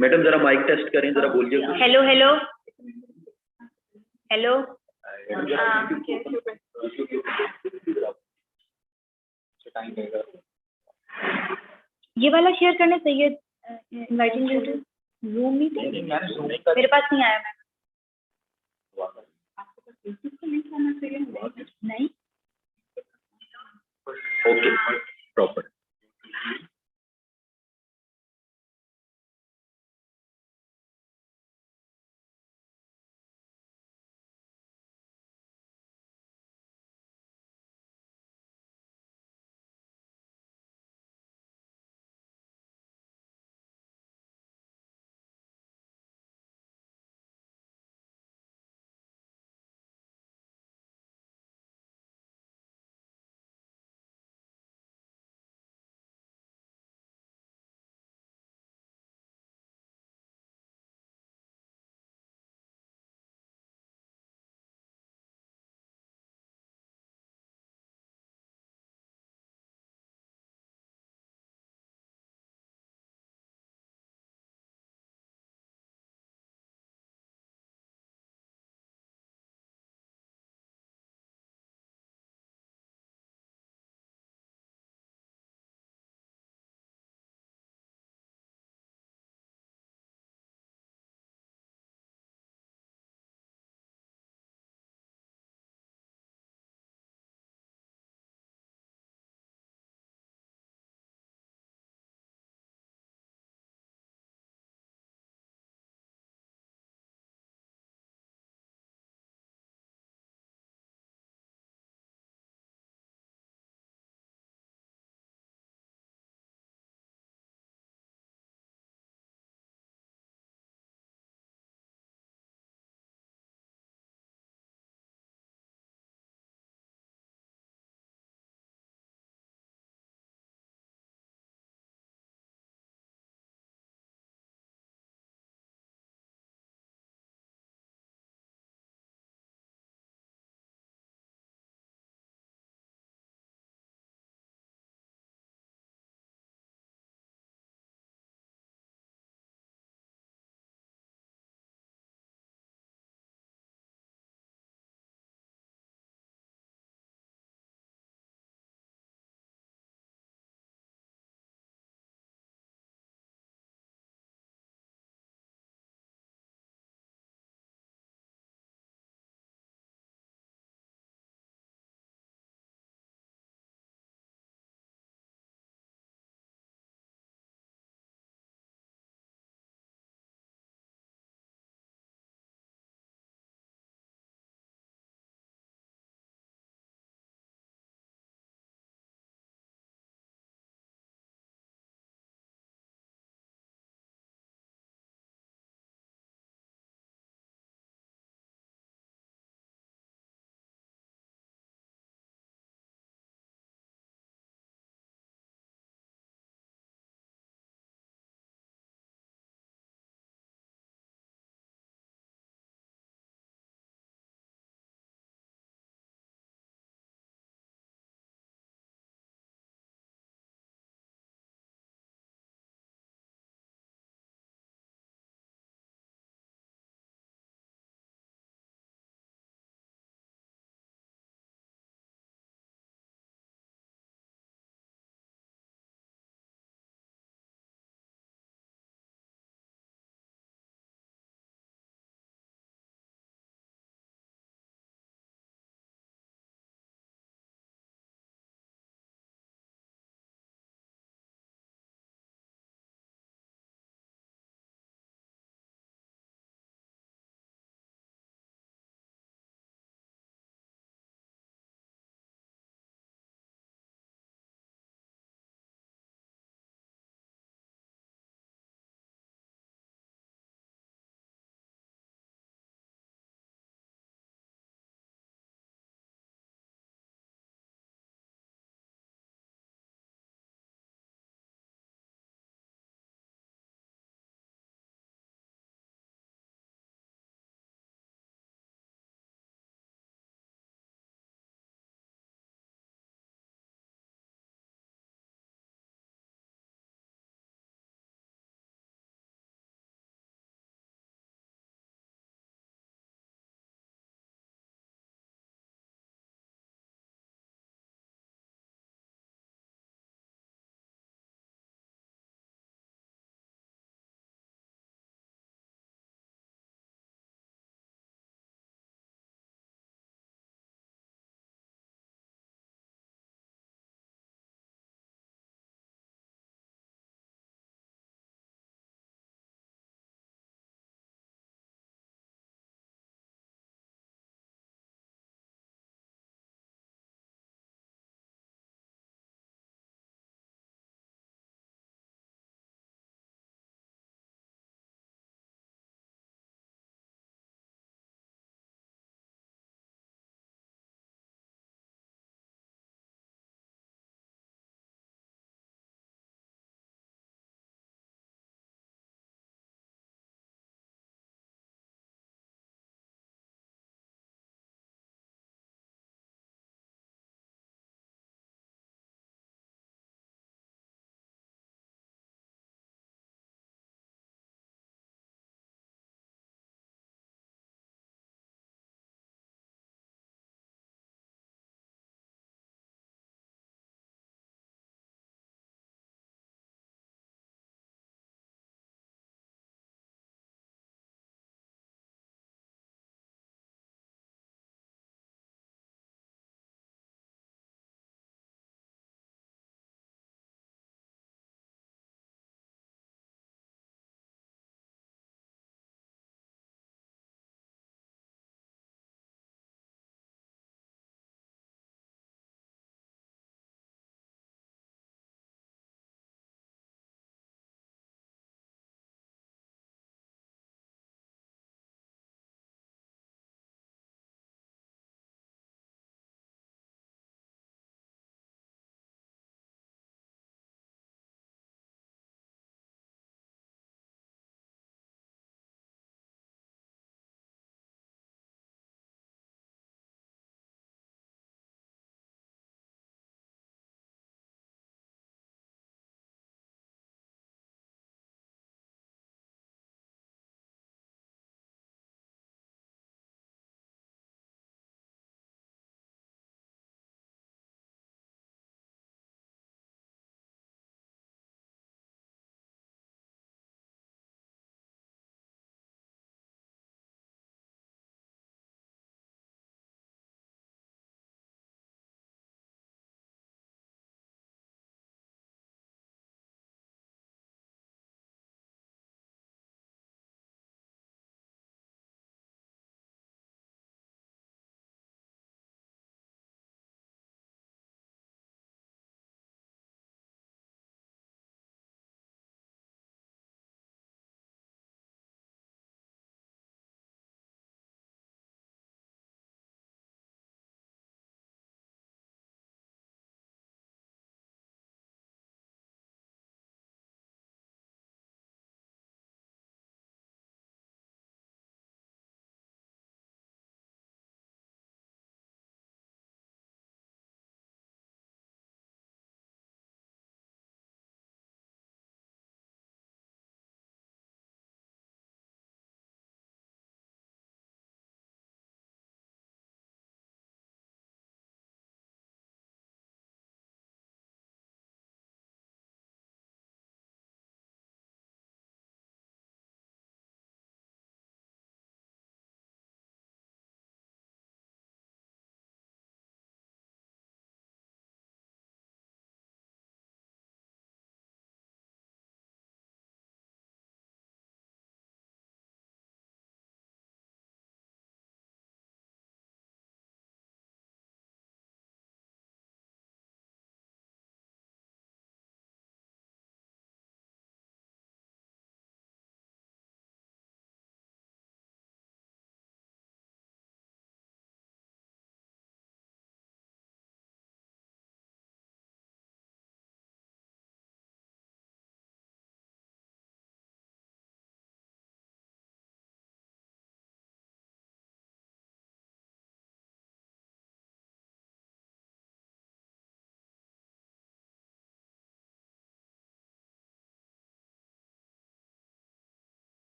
Madam जरा mic test करें, जरा बोलिए। Hello hello hello. ये वाला शेयर करना चाहिए, inviting you to room meeting. मेरे पास नहीं आया। मैं नहीं okay proper.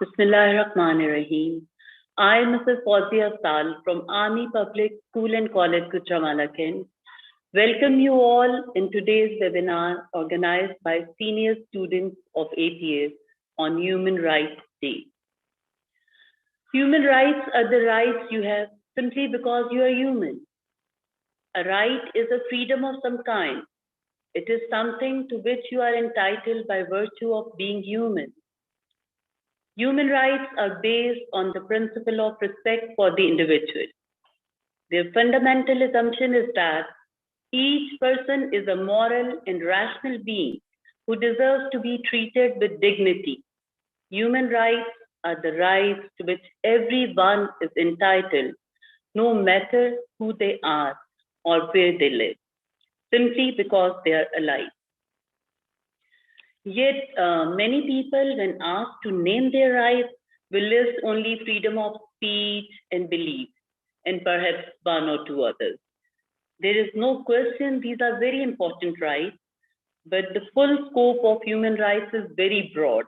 Bismillahirrahmanirrahim. I, Mrs. Fawzia Sal from Army Public School and College, Gujranwala, Kent, welcome you all in today's webinar organized by senior students of APS on Human Rights Day. Human rights are the rights you have simply because you are human. A right is a freedom of some kind. It is something to which you are entitled by virtue of being human. Human rights are based on the principle of respect for the individual. Their fundamental assumption is that each person is a moral and rational being who deserves to be treated with dignity. Human rights are the rights to which everyone is entitled, no matter who they are or where they live, simply because they are alive. Yet, many people, when asked to name their rights, will list only freedom of speech and belief, and perhaps one or two others. There is no question these are very important rights, but the full scope of human rights is very broad.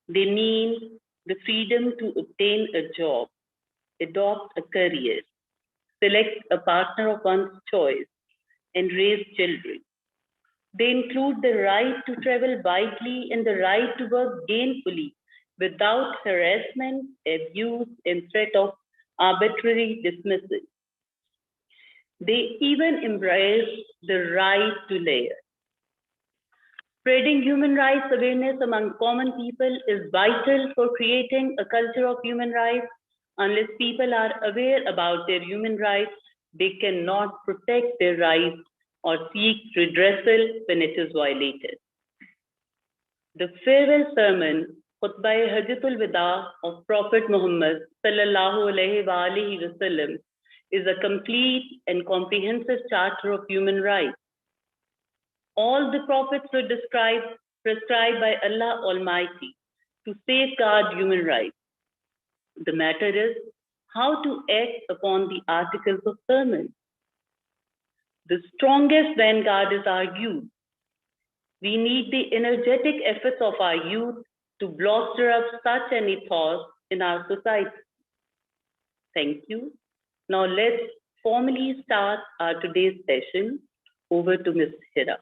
They mean the freedom to obtain a job, adopt a career, select a partner of one's choice, and raise children. They include the right to travel widely and the right to work gainfully without harassment, abuse, and threat of arbitrary dismissal. They even embrace the right to layer. Spreading human rights awareness among common people is vital for creating a culture of human rights. Unless people are aware about their human rights, they cannot protect their rights or seek redressal when it is violated. The farewell sermon, Khutbah Hajjatul Wada of Prophet Muhammad sallallahu alaihi wasallam, is a complete and comprehensive charter of human rights. All the prophets were prescribed by Allah Almighty to safeguard human rights. The matter is how to act upon the articles of sermon. The strongest vanguard is our youth. We need the energetic efforts of our youth to bolster up such an ethos in our society. Thank you. Now let's formally start our today's session. Over to Ms. Hira.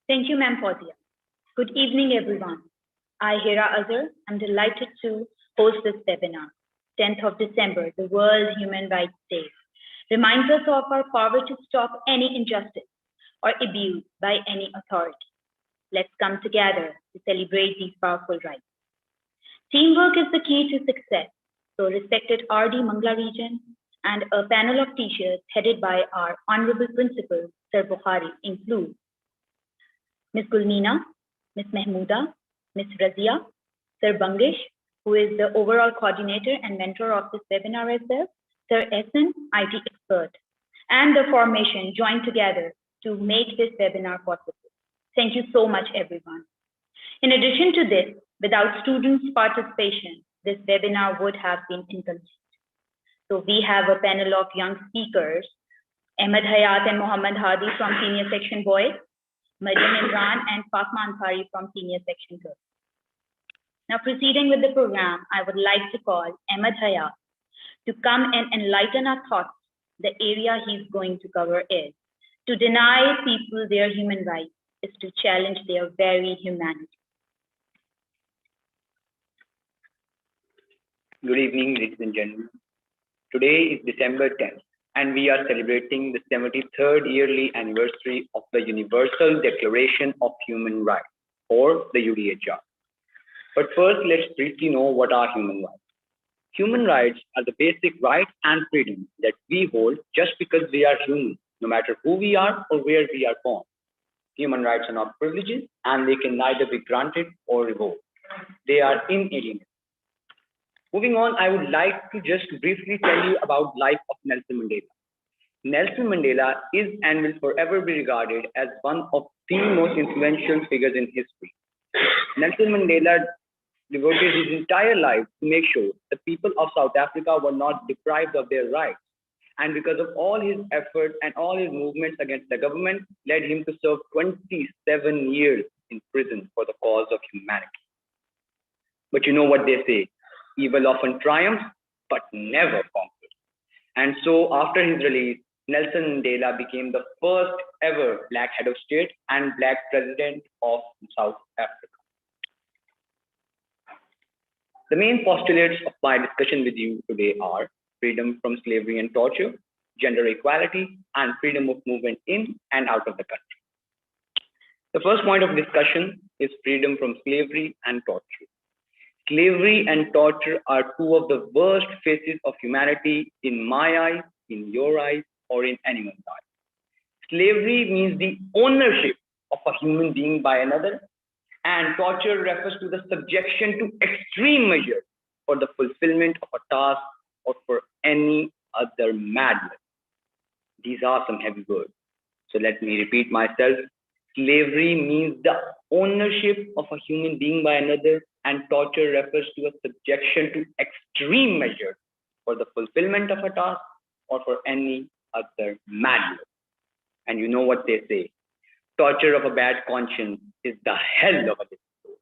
Thank you, Ma'am Fawzia. Good evening, everyone. I, Hira Azhar, am delighted to host this webinar. 10th of December, the World Human Rights Day, reminds us of our power to stop any injustice or abuse by any authority. Let's come together to celebrate these powerful rights. Teamwork is the key to success. So respected RD Mangla region and a panel of teachers headed by our Honorable Principal, Sir Bukhari, include Ms. Gulmeena, Ms. Mahmooda, Ms. Razia, Sir Bangish, who is the overall coordinator and mentor of this webinar as well, Sir Ehsan, IT expert, and the formation joined together to make this webinar possible. Thank you so much, everyone. In addition to this, without students' participation, this webinar would have been incomplete. So we have a panel of young speakers, Ahmed Hayat and Mohammed Hadi from Senior Section Boys, Mariam Imran and Fatma Ansari from Senior Section Girls. Now proceeding with the program, I would like to call Ahmed Hayat to come and enlighten our thoughts. The area he's going to cover is to deny people their human rights is to challenge their very humanity. Good evening, ladies and gentlemen. Today is December 10th, and we are celebrating the 73rd yearly anniversary of the Universal Declaration of Human Rights, or the UDHR. But first, let's briefly know what are human rights. Human rights are the basic rights and freedoms that we hold just because we are human, no matter who we are or where we are born. Human rights are not privileges, and they can neither be granted or revoked. They are inalienable. Moving on, I would like to just briefly tell you about the life of Nelson Mandela. Nelson Mandela is and will forever be regarded as one of the most influential figures in history. Nelson Mandela devoted his entire life to make sure the people of South Africa were not deprived of their rights. And because of all his efforts and all his movements against the government, led him to serve 27 years in prison for the cause of humanity. But you know what they say, evil often triumphs, but never conquers. And so after his release, Nelson Mandela became the first ever Black head of state and Black president of South Africa. The main postulates of my discussion with you today are freedom from slavery and torture, gender equality, and freedom of movement in and out of the country. The first point of discussion is freedom from slavery and torture. Slavery and torture are two of the worst faces of humanity in my eyes, in your eyes, or in anyone's eyes. Slavery means the ownership of a human being by another, and torture refers to the subjection to extreme measures for the fulfillment of a task or for any other madness. These are some heavy words. So let me repeat myself. Slavery means the ownership of a human being by another, and torture refers to a subjection to extreme measures for the fulfillment of a task or for any other madness. And you know what they say, torture of a bad conscience is the hell of a difficult.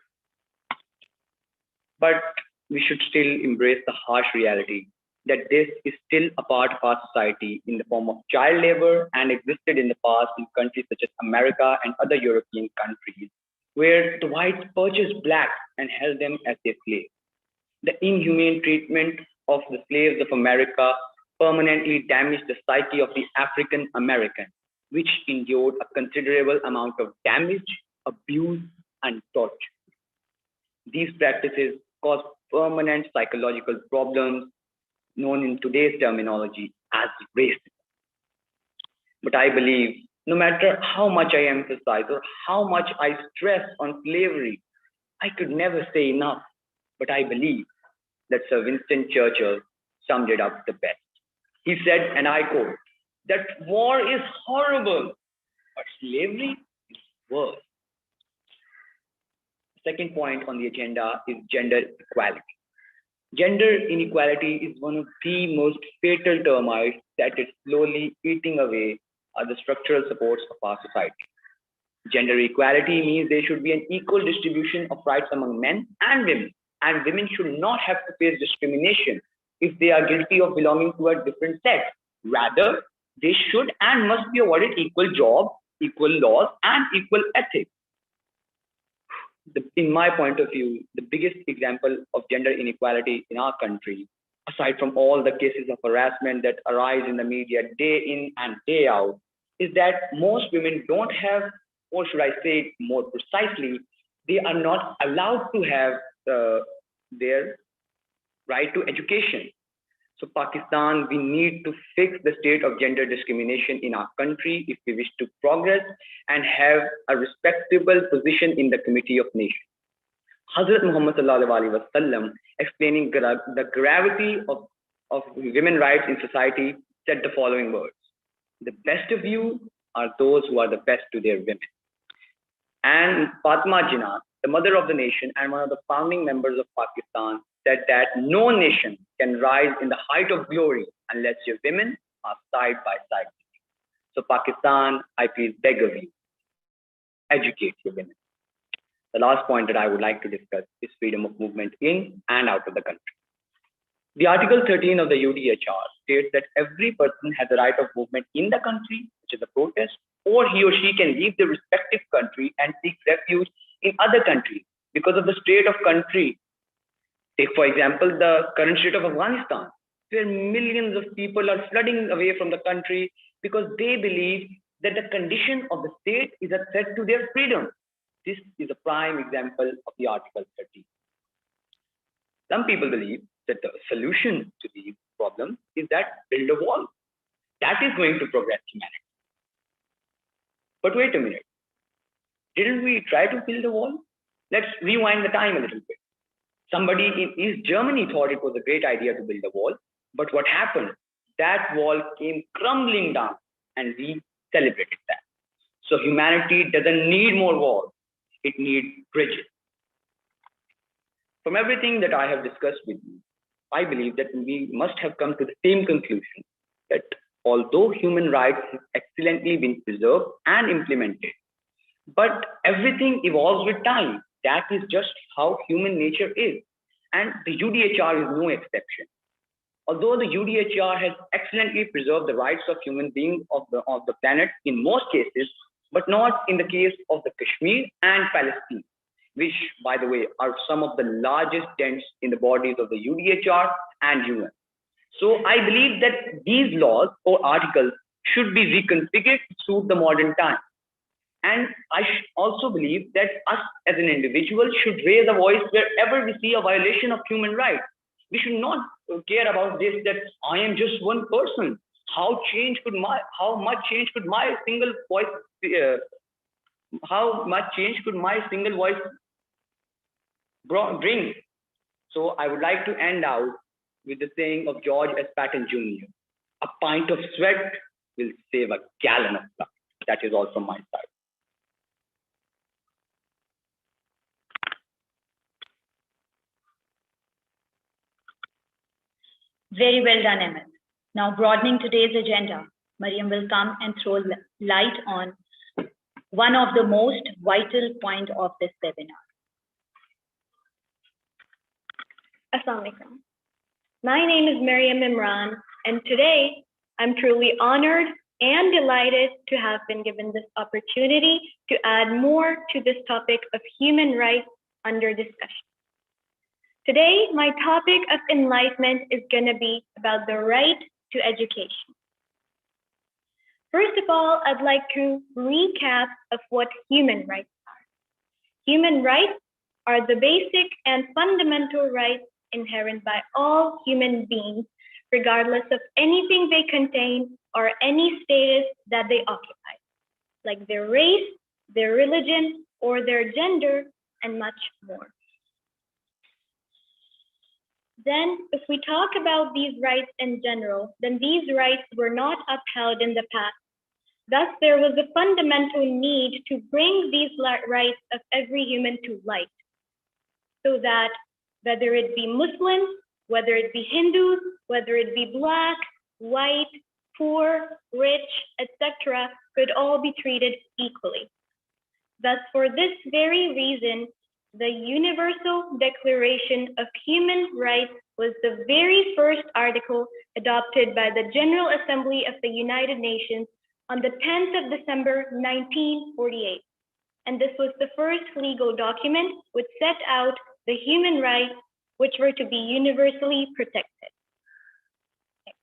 But we should still embrace the harsh reality that this is still a part of our society in the form of child labor and existed in the past in countries such as America and other European countries, where the whites purchased blacks and held them as their slaves. The inhumane treatment of the slaves of America permanently damaged the psyche of the African American, which endured a considerable amount of damage, abuse, and torture. These practices cause permanent psychological problems known in today's terminology as racism. But I believe no matter how much I emphasize or how much I stress on slavery, I could never say enough. But I believe that Sir Winston Churchill summed it up the best. He said, and I quote, that war is horrible, but slavery is worse. The second point on the agenda is gender equality. Gender inequality is one of the most fatal termites that is slowly eating away at the structural supports of our society. Gender equality means there should be an equal distribution of rights among men and women should not have to face discrimination if they are guilty of belonging to a different sex. Rather, they should and must be awarded equal jobs, equal laws, and equal ethics. In my point of view, the biggest example of gender inequality in our country, aside from all the cases of harassment that arise in the media day in and day out, is that most women don't have, or should I say it more precisely, they are not allowed to have their right to education. So Pakistan, we need to fix the state of gender discrimination in our country if we wish to progress and have a respectable position in the Committee of Nations. Hazrat Muhammad sallallahu alaihi wasallam, explaining the gravity of women's rights in society, said the following words: "The best of you are those who are the best to their women." And Fatima Jinnah, the mother of the nation and one of the founding members of Pakistan, said that no nation can rise in the height of glory unless your women are side by side. So Pakistan, I please beg of you, educate your women. The last point that I would like to discuss is freedom of movement in and out of the country. The Article 13 of the UDHR states that every person has the right of movement in the country, which is a protest, or he or she can leave the respective country and seek refuge in other countries because of the state of country. Take, for example, the current state of Afghanistan, where millions of people are flooding away from the country because they believe that the condition of the state is a threat to their freedom. This is a prime example of the Article 13. Some people believe that the solution to these problems is that build a wall. That is going to progress humanity. But wait a minute. Didn't we try to build a wall? Let's rewind the time a little bit. Somebody in East Germany thought it was a great idea to build a wall, but what happened? That wall came crumbling down and we celebrated that. So humanity doesn't need more walls, it needs bridges. From everything that I have discussed with you, I believe that we must have come to the same conclusion that although human rights have excellently been preserved and implemented, but everything evolves with time. That is just how human nature is. And the UDHR is no exception. Although the UDHR has excellently preserved the rights of human beings of the planet in most cases, but not in the case of the Kashmir and Palestine, which, by the way, are some of the largest dents in the bodies of the UDHR and UN. So I believe that these laws or articles should be reconfigured to suit the modern time. And I also believe that us as an individual should raise a voice wherever we see a violation of human rights. We should not care about this, that I am just one person. How much change could my single voice bring? So I would like to end out with the saying of George S. Patton Jr. A pint of sweat will save a gallon of blood. That is all from my side. Very well done, Emmett. Now, broadening today's agenda, Mariam will come and throw light on one of the most vital points of this webinar. Assalamu alaikum. My name is Mariam Imran, and today I'm truly honored and delighted to have been given this opportunity to add more to this topic of human rights under discussion. Today, my topic of enlightenment is going to be about the right to education. First of all, I'd like to recap of what human rights are. Human rights are the basic and fundamental rights inherent by all human beings, regardless of anything they contain or any status that they occupy, like their race, their religion, or their gender, and much more. Then, if we talk about these rights in general, then these rights were not upheld in the past. Thus, there was a fundamental need to bring these rights of every human to light, so that whether it be Muslims, whether it be Hindus, whether it be Black, white, poor, rich, etc., could all be treated equally. Thus, for this very reason, the Universal Declaration of Human Rights was the very first article adopted by the General Assembly of the United Nations on the 10th of December, 1948. And this was the first legal document which set out the human rights which were to be universally protected. Okay.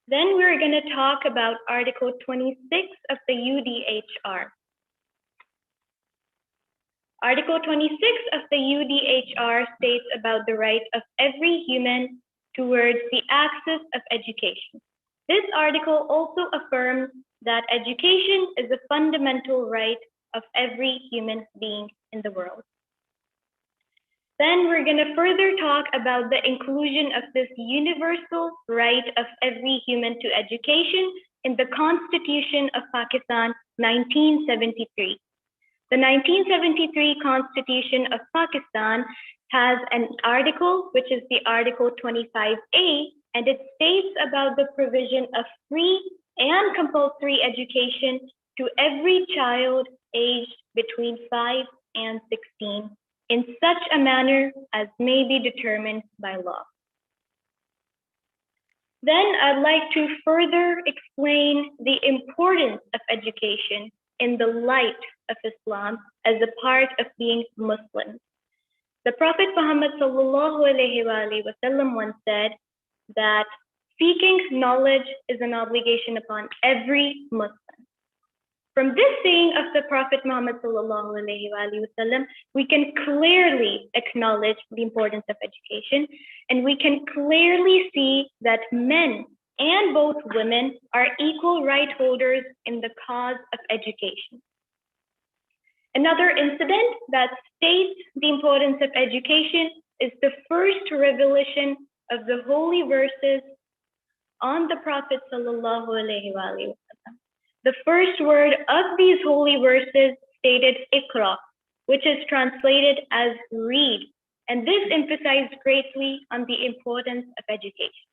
Then we're going to talk about Article 26 of the UDHR. Article 26 of the UDHR states about the right of every human towards the access of education. This article also affirms that education is a fundamental right of every human being in the world. Then we're going to further talk about the inclusion of this universal right of every human to education in the Constitution of Pakistan, 1973. The 1973 Constitution of Pakistan has an article, which is the Article 25A, and it states about the provision of free and compulsory education to every child aged between 5 and 16 in such a manner as may be determined by law. Then I'd like to further explain the importance of education in the light of Islam as a part of being Muslim. The Prophet Muhammad ﷺ once said that seeking knowledge is an obligation upon every Muslim. From this saying of the Prophet Muhammad ﷺ, we can clearly acknowledge the importance of education, and we can clearly see that men and both women are equal right holders in the cause of education. Another incident that states the importance of education is the first revelation of the holy verses on the Prophet ﷺ. The first word of these holy verses stated Iqra, which is translated as read, and this emphasized greatly on the importance of education.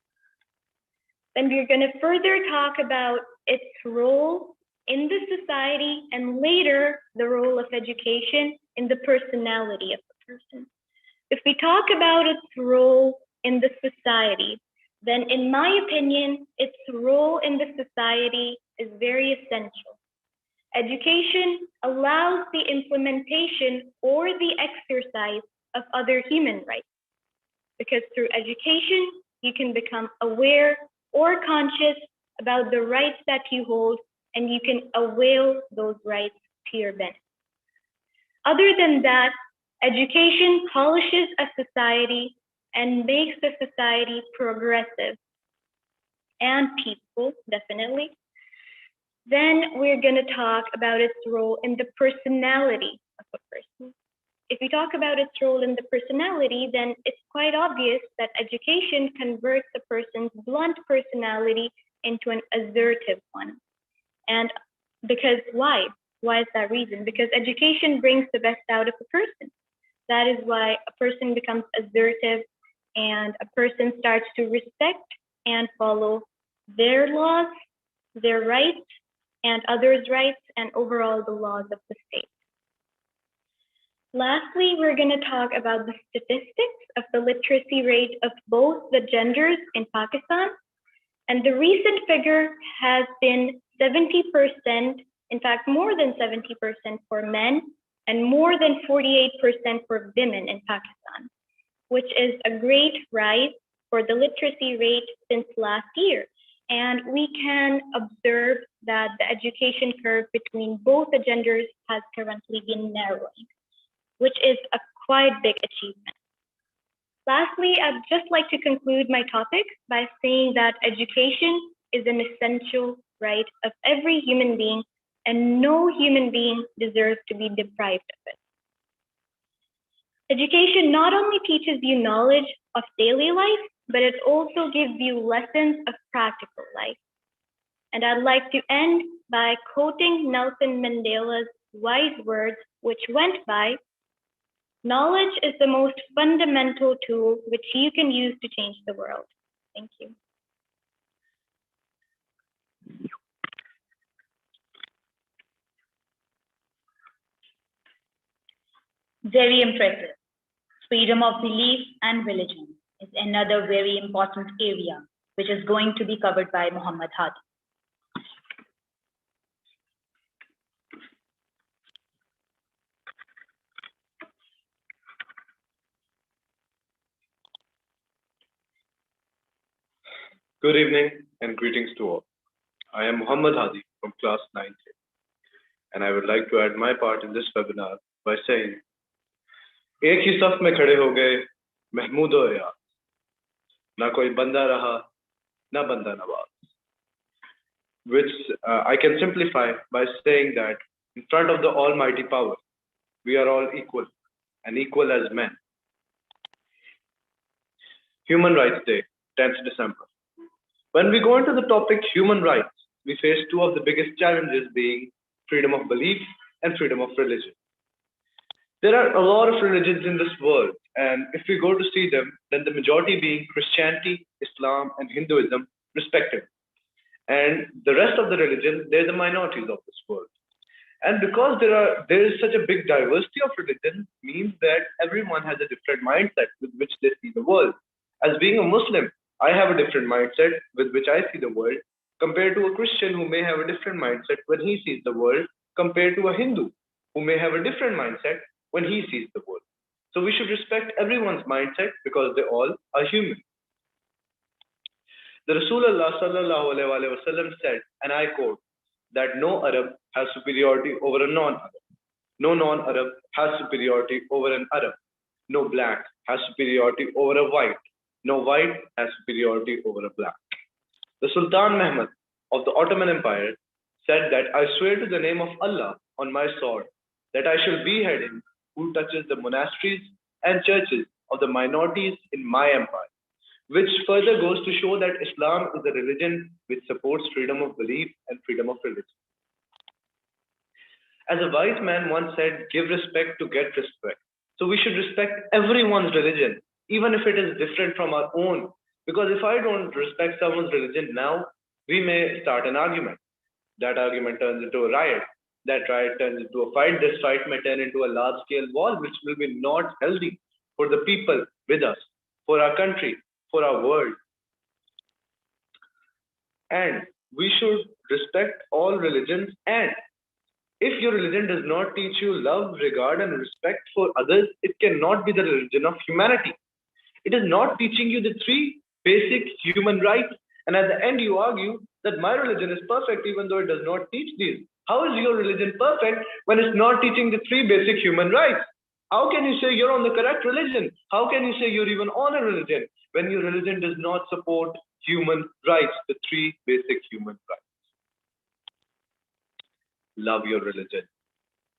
Then we're going to further talk about its role in the society and later the role of education in the personality of the person. If we talk about its role in the society, then in my opinion, its role in the society is very essential. Education allows the implementation or the exercise of other human rights, because through education, you can become aware or conscious about the rights that you hold, and you can avail those rights to your benefit. Other than that, education polishes a society and makes the society progressive and peaceful, definitely. Then we're going to talk about its role in the personality of a person. If we talk about its role in the personality, then it's quite obvious that education converts a person's blunt personality into an assertive one. And because why? Why is that reason? Because education brings the best out of a person. That is why a person becomes assertive and a person starts to respect and follow their laws, their rights, and others' rights, and overall the laws of the state. Lastly, we're going to talk about the statistics of the literacy rate of both the genders in Pakistan. And the recent figure has been 70%, in fact, more than 70% for men and more than 48% for women in Pakistan, which is a great rise for the literacy rate since last year. And we can observe that the education curve between both the genders has currently been narrowing, which is a quite big achievement. Lastly, I'd just like to conclude my topic by saying that education is an essential right of every human being, and no human being deserves to be deprived of it. Education not only teaches you knowledge of daily life, but it also gives you lessons of practical life. And I'd like to end by quoting Nelson Mandela's wise words, which went by, "Knowledge is the most fundamental tool which you can use to change the world." Thank you. Very impressive. Freedom of belief and religion is another very important area, which is going to be covered by Muhammad Hadi. Good evening and greetings to all. I am Muhammad Hadi from class 9th, and I would like to add my part in this webinar by saying, एक ही सफ में खड़े हो गए महमूद और याद, ना कोई बंदा रहा, ना बंदा Nawaz. Which I can simplify by saying that in front of the Almighty Power, we are all equal and equal as men. Human Rights Day, 10th December. When we go into the topic human rights, we face two of the biggest challenges being freedom of belief and freedom of religion. There are a lot of religions in this world, and if we go to see them, then the majority being Christianity, Islam, and Hinduism, respectively. And the rest of the religions, they're the minorities of this world. And because there is such a big diversity of religions, means that everyone has a different mindset with which they see the world. As being a Muslim, I have a different mindset with which I see the world compared to a Christian who may have a different mindset when he sees the world compared to a Hindu who may have a different mindset when he sees the world. So we should respect everyone's mindset because they all are human. The Rasulullah sallallahu alaihi wasallam said, and I quote, that no Arab has superiority over a non-Arab. No non-Arab has superiority over an Arab. No black has superiority over a white. No white has superiority over a black. The Sultan Mehmed of the Ottoman Empire said that I swear to the name of Allah on my sword that I shall behead him who touches the monasteries and churches of the minorities in my empire, which further goes to show that Islam is a religion which supports freedom of belief and freedom of religion. As a wise man once said, give respect to get respect. So we should respect everyone's religion, even if it is different from our own. Because if I don't respect someone's religion now, we may start an argument. That argument turns into a riot. That riot turns into a fight. This fight may turn into a large-scale war, which will be not healthy for the people with us, for our country, for our world. And we should respect all religions. And if your religion does not teach you love, regard, and respect for others, it cannot be the religion of humanity. It is not teaching you the three basic human rights. And at the end, you argue that my religion is perfect, even though it does not teach these. How is your religion perfect when it's not teaching the three basic human rights? How can you say you're on the correct religion? How can you say you're even on a religion when your religion does not support human rights, the three basic human rights? Love your religion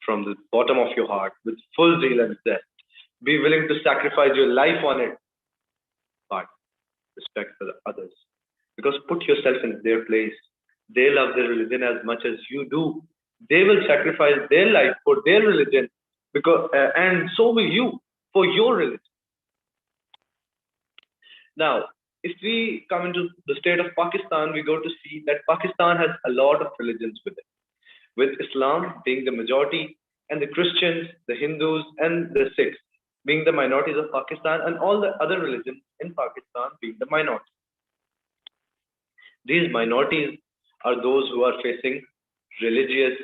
from the bottom of your heart with full zeal and zest. Be willing to sacrifice your life on it, but respect for the others. Because put yourself in their place. They love their religion as much as you do. They will sacrifice their life for their religion, because and so will you for your religion. Now, if we come into the state of Pakistan, we go to see that Pakistan has a lot of religions with it, with Islam being the majority, and the Christians, the Hindus, and the Sikhs being the minorities of Pakistan, and all the other religions in Pakistan being the minorities. These minorities are those who are facing religious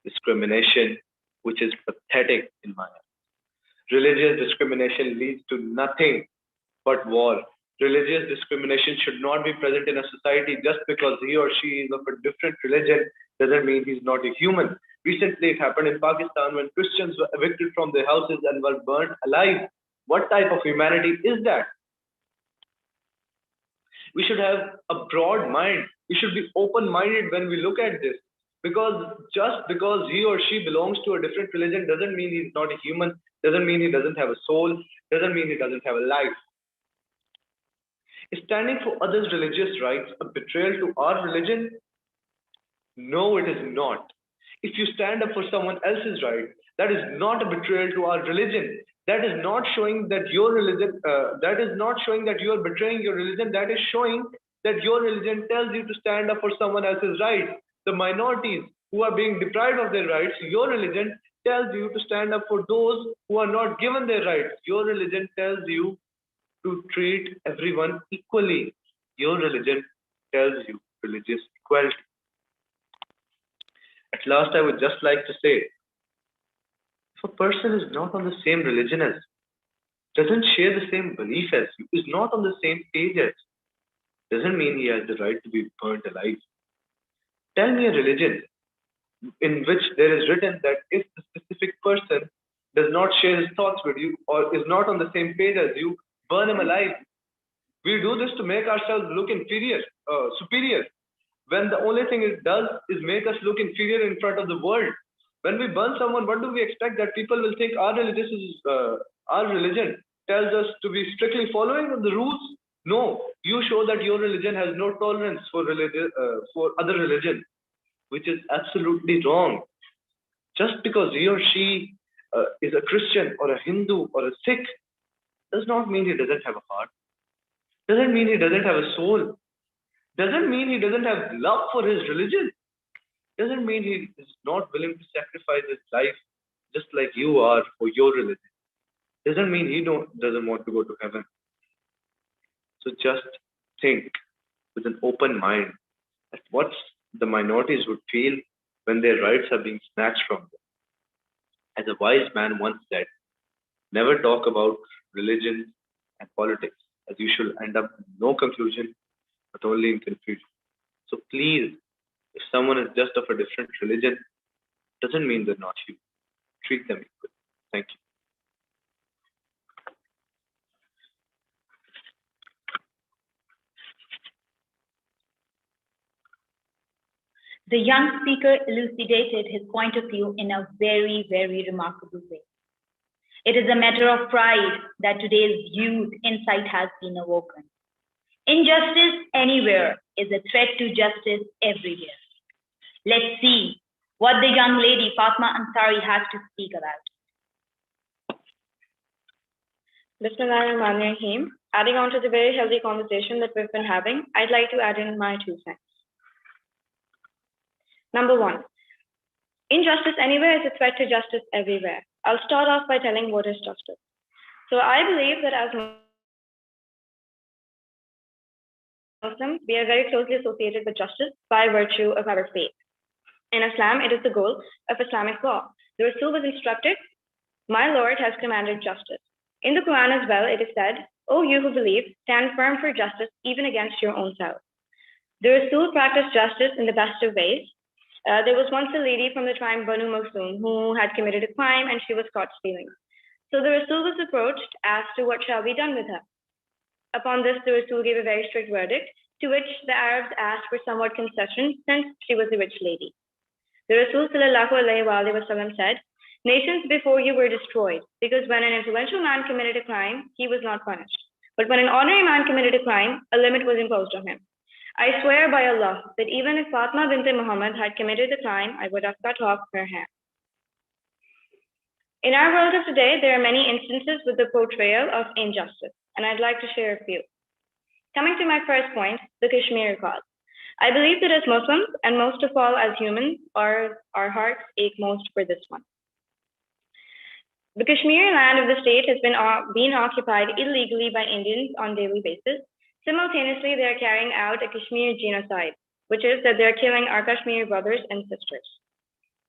discrimination, which is pathetic in my eyes. Religious discrimination leads to nothing but war. Religious discrimination should not be present in a society. Just because he or she is of a different religion doesn't mean he's not a human. Recently, it happened in Pakistan when Christians were evicted from their houses and were burnt alive. What type of humanity is that? We should have a broad mind. We should be open-minded when we look at this. Because just because he or she belongs to a different religion doesn't mean he's not a human, doesn't mean he doesn't have a soul, doesn't mean he doesn't have a life. Is standing for others' religious rights a betrayal to our religion? No, it is not. If you stand up for someone else's right, that is not a betrayal to our religion. That is not showing that your religion, that is not showing that you are betraying your religion. That is showing that your religion tells you to stand up for someone else's rights. The minorities who are being deprived of their rights, your religion tells you to stand up for those who are not given their rights. Your religion tells you to treat everyone equally. Your religion tells you religious equality. At last, I would just like to say, if a person is not on the same religion as you, doesn't share the same belief as you, is not on the same page as you, doesn't mean he has the right to be burnt alive. Tell me a religion in which there is written that if the specific person does not share his thoughts with you or is not on the same page as you, burn him alive. We do this to make ourselves look superior, when the only thing it does is make us look inferior in front of the world. When we burn someone, what do we expect? That people will think our religion tells us to be strictly following the rules? No, you show that your religion has no tolerance for other religion, which is absolutely wrong. Just because he or she is a Christian or a Hindu or a Sikh does not mean he doesn't have a heart. Doesn't mean he doesn't have a soul. Doesn't mean he doesn't have love for his religion. Doesn't mean he is not willing to sacrifice his life just like you are for your religion. Doesn't mean he doesn't want to go to heaven. So just think with an open mind at what the minorities would feel when their rights are being snatched from them. As a wise man once said, never talk about religion and politics, as you should end up in no conclusion, but only in confusion. So please, if someone is just of a different religion, doesn't mean they're not you. Treat them equally. Thank you. The young speaker elucidated his point of view in a very, very remarkable way. It is a matter of pride that today's youth insight has been awoken. Injustice anywhere is a threat to justice everywhere. Let's see what the young lady Fatma Ansari has to speak about. Bismillahirrahmanirrahim. Adding on to the very healthy conversation that we've been having, I'd like to add in my 2 cents. Number one, injustice anywhere is a threat to justice everywhere. I'll start off by telling what is justice. So I believe that as Muslims, we are very closely associated with justice by virtue of our faith. In Islam, it is the goal of Islamic law. The Rasul was instructed, "My Lord has commanded justice." In the Quran as well, it is said, "O you who believe, stand firm for justice even against your own self." The Rasul practiced justice in the best of ways. There was once a lady from the tribe Banu Makhzum who had committed a crime and she was caught stealing. So the Rasul was approached as to what shall be done with her. Upon this, the Rasul gave a very strict verdict, to which the Arabs asked for somewhat concession since she was a rich lady. The Rasul said, "Nations before you were destroyed, because when an influential man committed a crime, he was not punished. But when an ordinary man committed a crime, a limit was imposed on him. I swear by Allah that even if Fatma bint Muhammad had committed the crime, I would have cut off her hand." In our world of today, there are many instances with the portrayal of injustice, and I'd like to share a few. Coming to my first point, the Kashmir cause. I believe that as Muslims, and most of all as humans, our hearts ache most for this one. The Kashmir land of the state has been occupied illegally by Indians on a daily basis. Simultaneously, they are carrying out a Kashmir genocide, which is that they're killing our Kashmiri brothers and sisters.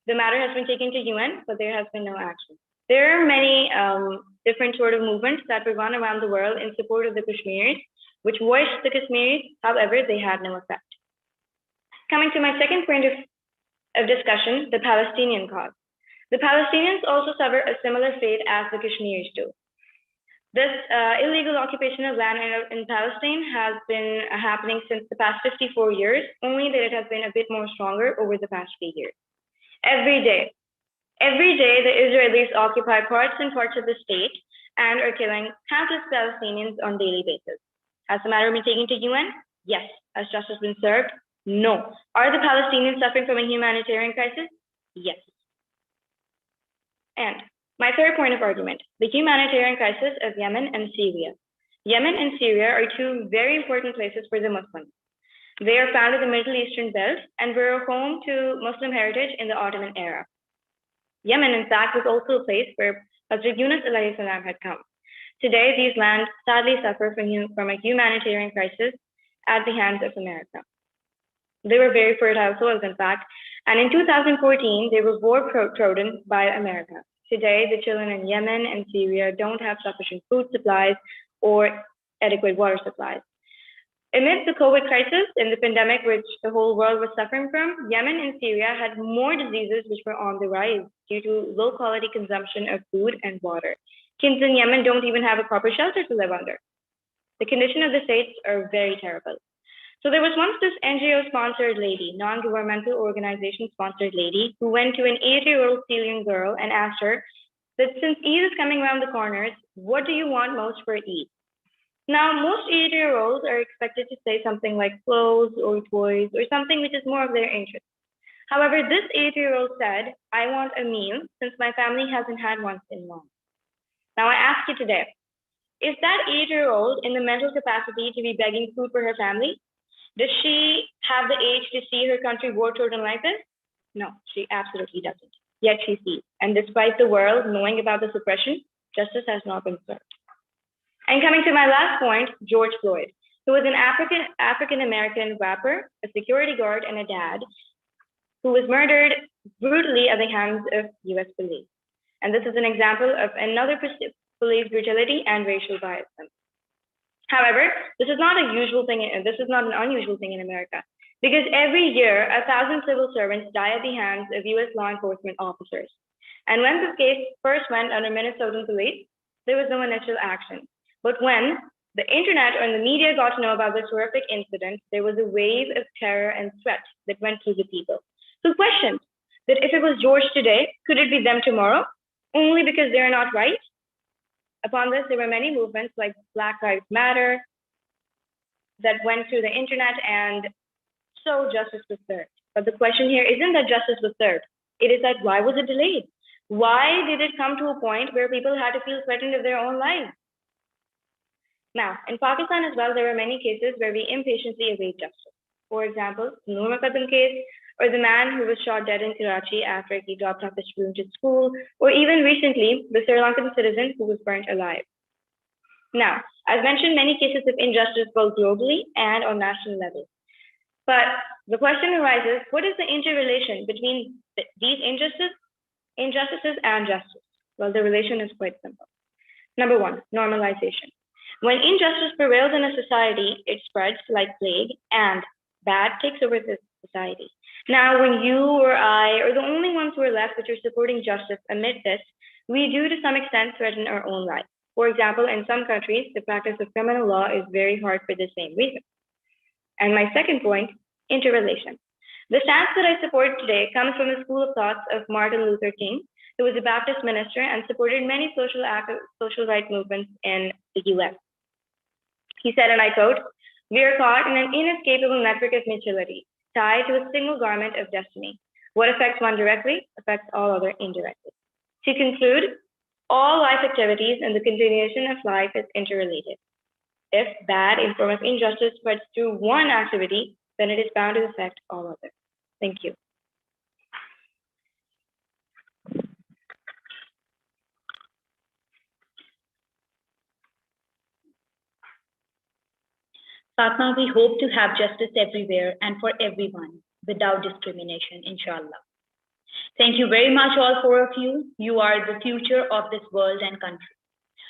The matter has been taken to UN, but there has been no action. There are many different sort of movements that were run around the world in support of the Kashmiris, which voiced the Kashmiris, however, they had no effect. Coming to my second point of discussion, the Palestinian cause. The Palestinians also suffer a similar fate as the Kashmiris do. This illegal occupation of land in Palestine has been happening since the past 54 years, only that it has been a bit more stronger over the past few years. Every day, the Israelis occupy parts and parts of the state and are killing countless Palestinians on a daily basis. Has the matter been taken to UN? Yes. Has justice been served? No. Are the Palestinians suffering from a humanitarian crisis? Yes. And my third point of argument, the humanitarian crisis of Yemen and Syria. Yemen and Syria are two very important places for the Muslims. They are found in the Middle Eastern belt and were home to Muslim heritage in the Ottoman era. Yemen, in fact, was also a place where Hazrat Yunus alayhi salam had come. Today, these lands sadly suffer from a humanitarian crisis at the hands of America. They were very fertile soils, in fact, and in 2014, they were war-trodden by America. Today, the children in Yemen and Syria don't have sufficient food supplies or adequate water supplies. Amidst the COVID crisis and the pandemic which the whole world was suffering from, Yemen and Syria had more diseases which were on the rise due to low-quality consumption of food and water. Kids in Yemen don't even have a proper shelter to live under. The condition of the states are very terrible. So there was once this NGO-sponsored lady, non-governmental organization-sponsored lady, who went to an 8-year-old Syrian girl and asked her that since Eid is coming around the corners, what do you want most for Eid? Now, most 8-year-olds are expected to say something like clothes or toys or something which is more of their interest. However, this 8-year-old said, "I want a meal since my family hasn't had one in long." Now, I ask you today, is that 8-year-old in the mental capacity to be begging food for her family? Does she have the age to see her country war-torn like this? No, she absolutely doesn't. Yet she sees. And despite the world knowing about this oppression, justice has not been served. And coming to my last point, George Floyd, who was an African-American rapper, a security guard, and a dad, who was murdered brutally at the hands of US police. And this is an example of another police brutality and racial bias. However, this is not an unusual thing in America, because every year 1,000 civil servants die at the hands of US law enforcement officers. And when this case first went under Minnesotan police, there was no initial action. But when the internet and the media got to know about this horrific incident, there was a wave of terror and threat that went through the people, who questioned that if it was George today, could it be them tomorrow, only because they're not right? Upon this, there were many movements like Black Lives Matter that went through the internet, and so justice was served. But the question here isn't that justice was served. It is that why was it delayed? Why did it come to a point where people had to feel threatened of their own lives? Now, in Pakistan as well, there are many cases where we impatiently await justice. For example, the Noor Qadam case, or the man who was shot dead in Karachi after he dropped off his children to school, or even recently, the Sri Lankan citizen who was burnt alive. Now, I've mentioned many cases of injustice both globally and on national level. But the question arises, what is the interrelation between these injustices and justice? Well, the relation is quite simple. Number one, normalization. When injustice prevails in a society, it spreads like plague and bad takes over the society. Now, when you or I are the only ones who are left which are supporting justice amid this, we do to some extent threaten our own lives. For example, in some countries, the practice of criminal law is very hard for the same reason. And my second point, interrelation. The stance that I support today comes from the school of thoughts of Martin Luther King, who was a Baptist minister and supported many social rights movements in the US. He said, and I quote, "We are caught in an inescapable network of mutuality, tied to a single garment of destiny. What affects one directly affects all other indirectly." To conclude, all life activities and the continuation of life is interrelated. If bad in form of injustice spreads through one activity, then it is bound to affect all others. Thank you. Fatma, we hope to have justice everywhere and for everyone without discrimination, inshallah. Thank you very much, all four of you. You are the future of this world and country.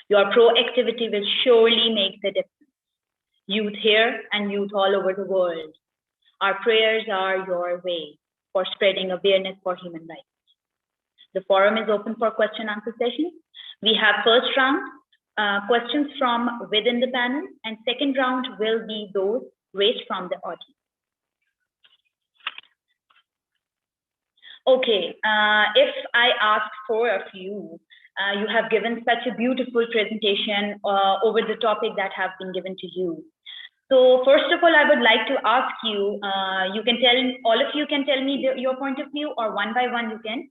Your proactivity will surely make the difference. Youth here and youth all over the world. Our prayers are your way for spreading awareness for human rights. The forum is open for question and answer sessions. We have first round questions from within the panel, and second round will be those raised from the audience. Okay, if I ask four of you, you have given such a beautiful presentation over the topic that have been given to you. So first of all, I would like to ask you, all of you can tell me your point of view, or one by one you can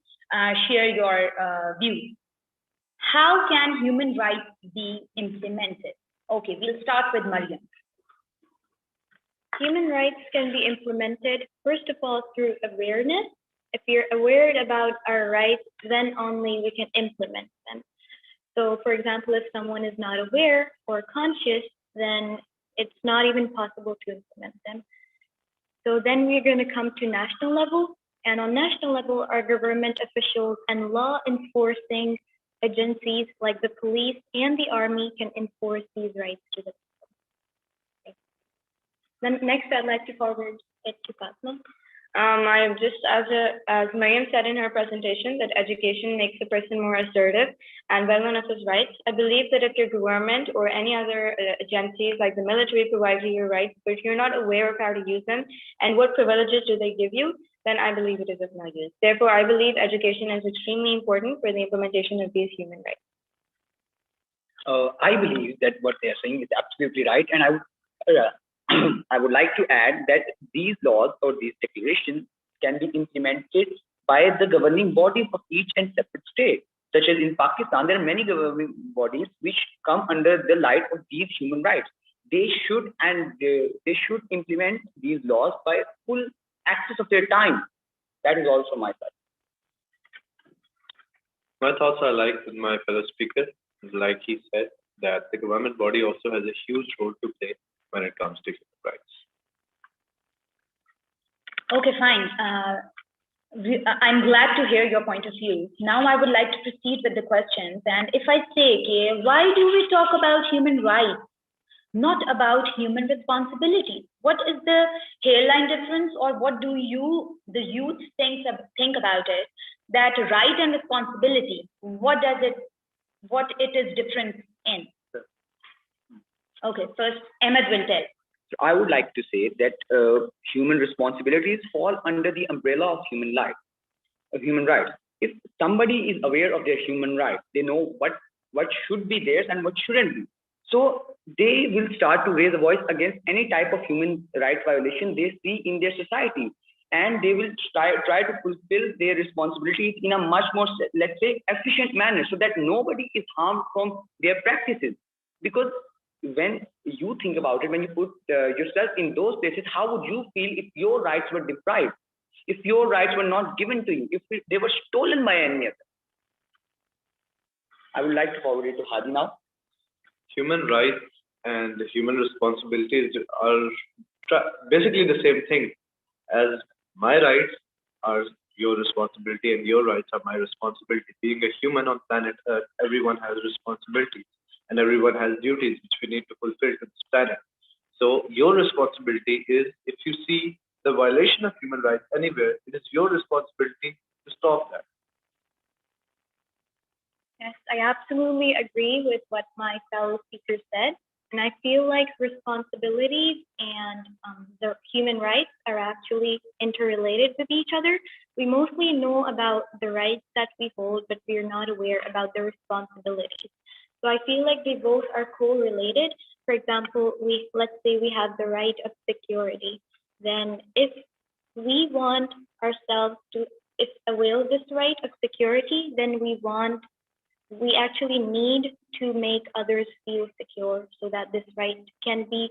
share your view. How can human rights be implemented? Okay, we'll start with Mariam. Human rights can be implemented, first of all, through awareness. If we're aware about our rights, then only we can implement them. So, for example, if someone is not aware or conscious, then it's not even possible to implement them. So then we're going to come to national level. And on national level, our government officials and law enforcing agencies like the police and the army can enforce these rights to the people. Okay. Then next, I'd like to forward it to Fatma. I am just, as Mariam said in her presentation, that education makes a person more assertive and well known of his rights. I believe that if your government or any other agencies like the military provide you your rights, but you're not aware of how to use them and what privileges do they give you, then I believe it is of no use. Therefore, I believe education is extremely important for the implementation of these human rights. I believe that what they are saying is absolutely right, and I would like to add that these laws or these declarations can be implemented by the governing bodies of each and separate state. Such as in Pakistan, there are many governing bodies which come under the light of these human rights. They should implement these laws by full access of their time. That is also my side. My thoughts are like with my fellow speaker. Like he said, that the government body also has a huge role to play when it comes to human rights. Okay, fine. I'm glad to hear your point of view. Now I would like to proceed with the questions. And if I say, okay, why do we talk about human rights, not about human responsibility? What is the hairline difference, or what do you, the youth, think about it? That right and responsibility, what it is different in? Okay, first, Ahmed will tell. So I would like to say that human responsibilities fall under the umbrella of human rights. If somebody is aware of their human rights, they know what should be theirs and what shouldn't be. So they will start to raise a voice against any type of human rights violation they see in their society, and they will try to fulfill their responsibilities in a much more, let's say, efficient manner, so that nobody is harmed from their practices. Because when you think about it, when you put yourself in those places, how would you feel if your rights were deprived, if your rights were not given to you, if they were stolen by any other? I would like to forward it to Hadi now. Human rights and human responsibilities are basically the same thing, as my rights are your responsibility and your rights are my responsibility. Being a human on planet Earth, everyone has responsibilities and everyone has duties which we need to fulfill to this planet. So your responsibility is, if you see the violation of human rights anywhere, it is your responsibility to stop that. Yes, I absolutely agree with what my fellow speaker said. And I feel like responsibilities and the human rights are actually interrelated with each other. We mostly know about the rights that we hold, but we are not aware about the responsibilities. So I feel like they both are correlated. For example, let's say we have the right of security. Then if we want ourselves to avail this right of security, then we actually need to make others feel secure so that this right can be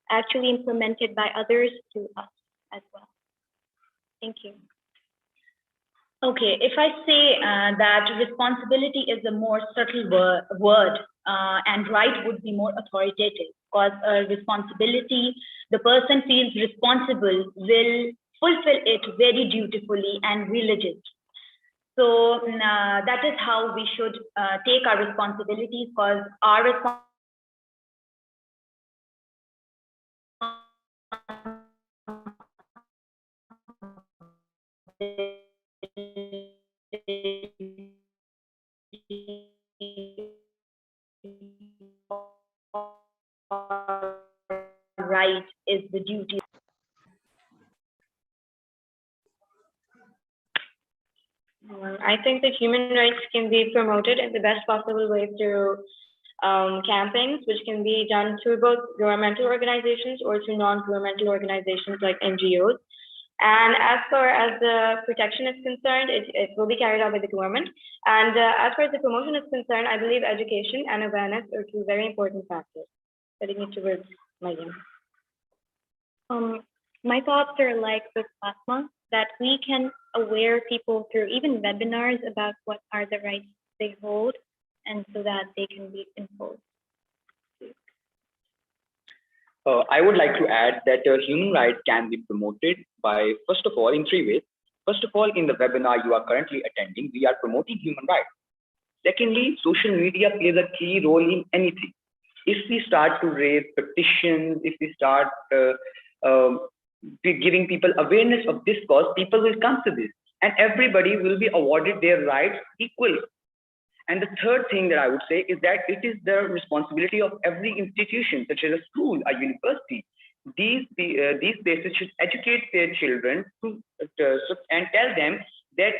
actually implemented by others to us as well. Thank you. Okay, if I say that responsibility is a more subtle word and right would be more authoritative, because responsibility, the person feels responsible, will fulfill it very dutifully and religiously. So that is how we should take our responsibilities, because our right is the duty. I think that human rights can be promoted in the best possible way through campaigns, which can be done through both governmental organizations or through non-governmental organizations like NGOs. And as far as the protection is concerned, it will be carried out by the government. And as far as the promotion is concerned, I believe education and awareness are two very important factors. Heading it towards Megan. My thoughts are like with Fatma, that we can aware people through even webinars about what are the rights they hold, and so that they can be enforced. I would like to add that human rights can be promoted by, first of all, in three ways. First of all, in the webinar you are currently attending, we are promoting human rights. Secondly, social media plays a key role in anything. If we start to raise petitions, if we start giving people awareness of this cause, people will come to this and everybody will be awarded their rights equally. And the third thing that I would say is that it is the responsibility of every institution, such as a school, a university. These places should educate their children and tell them that,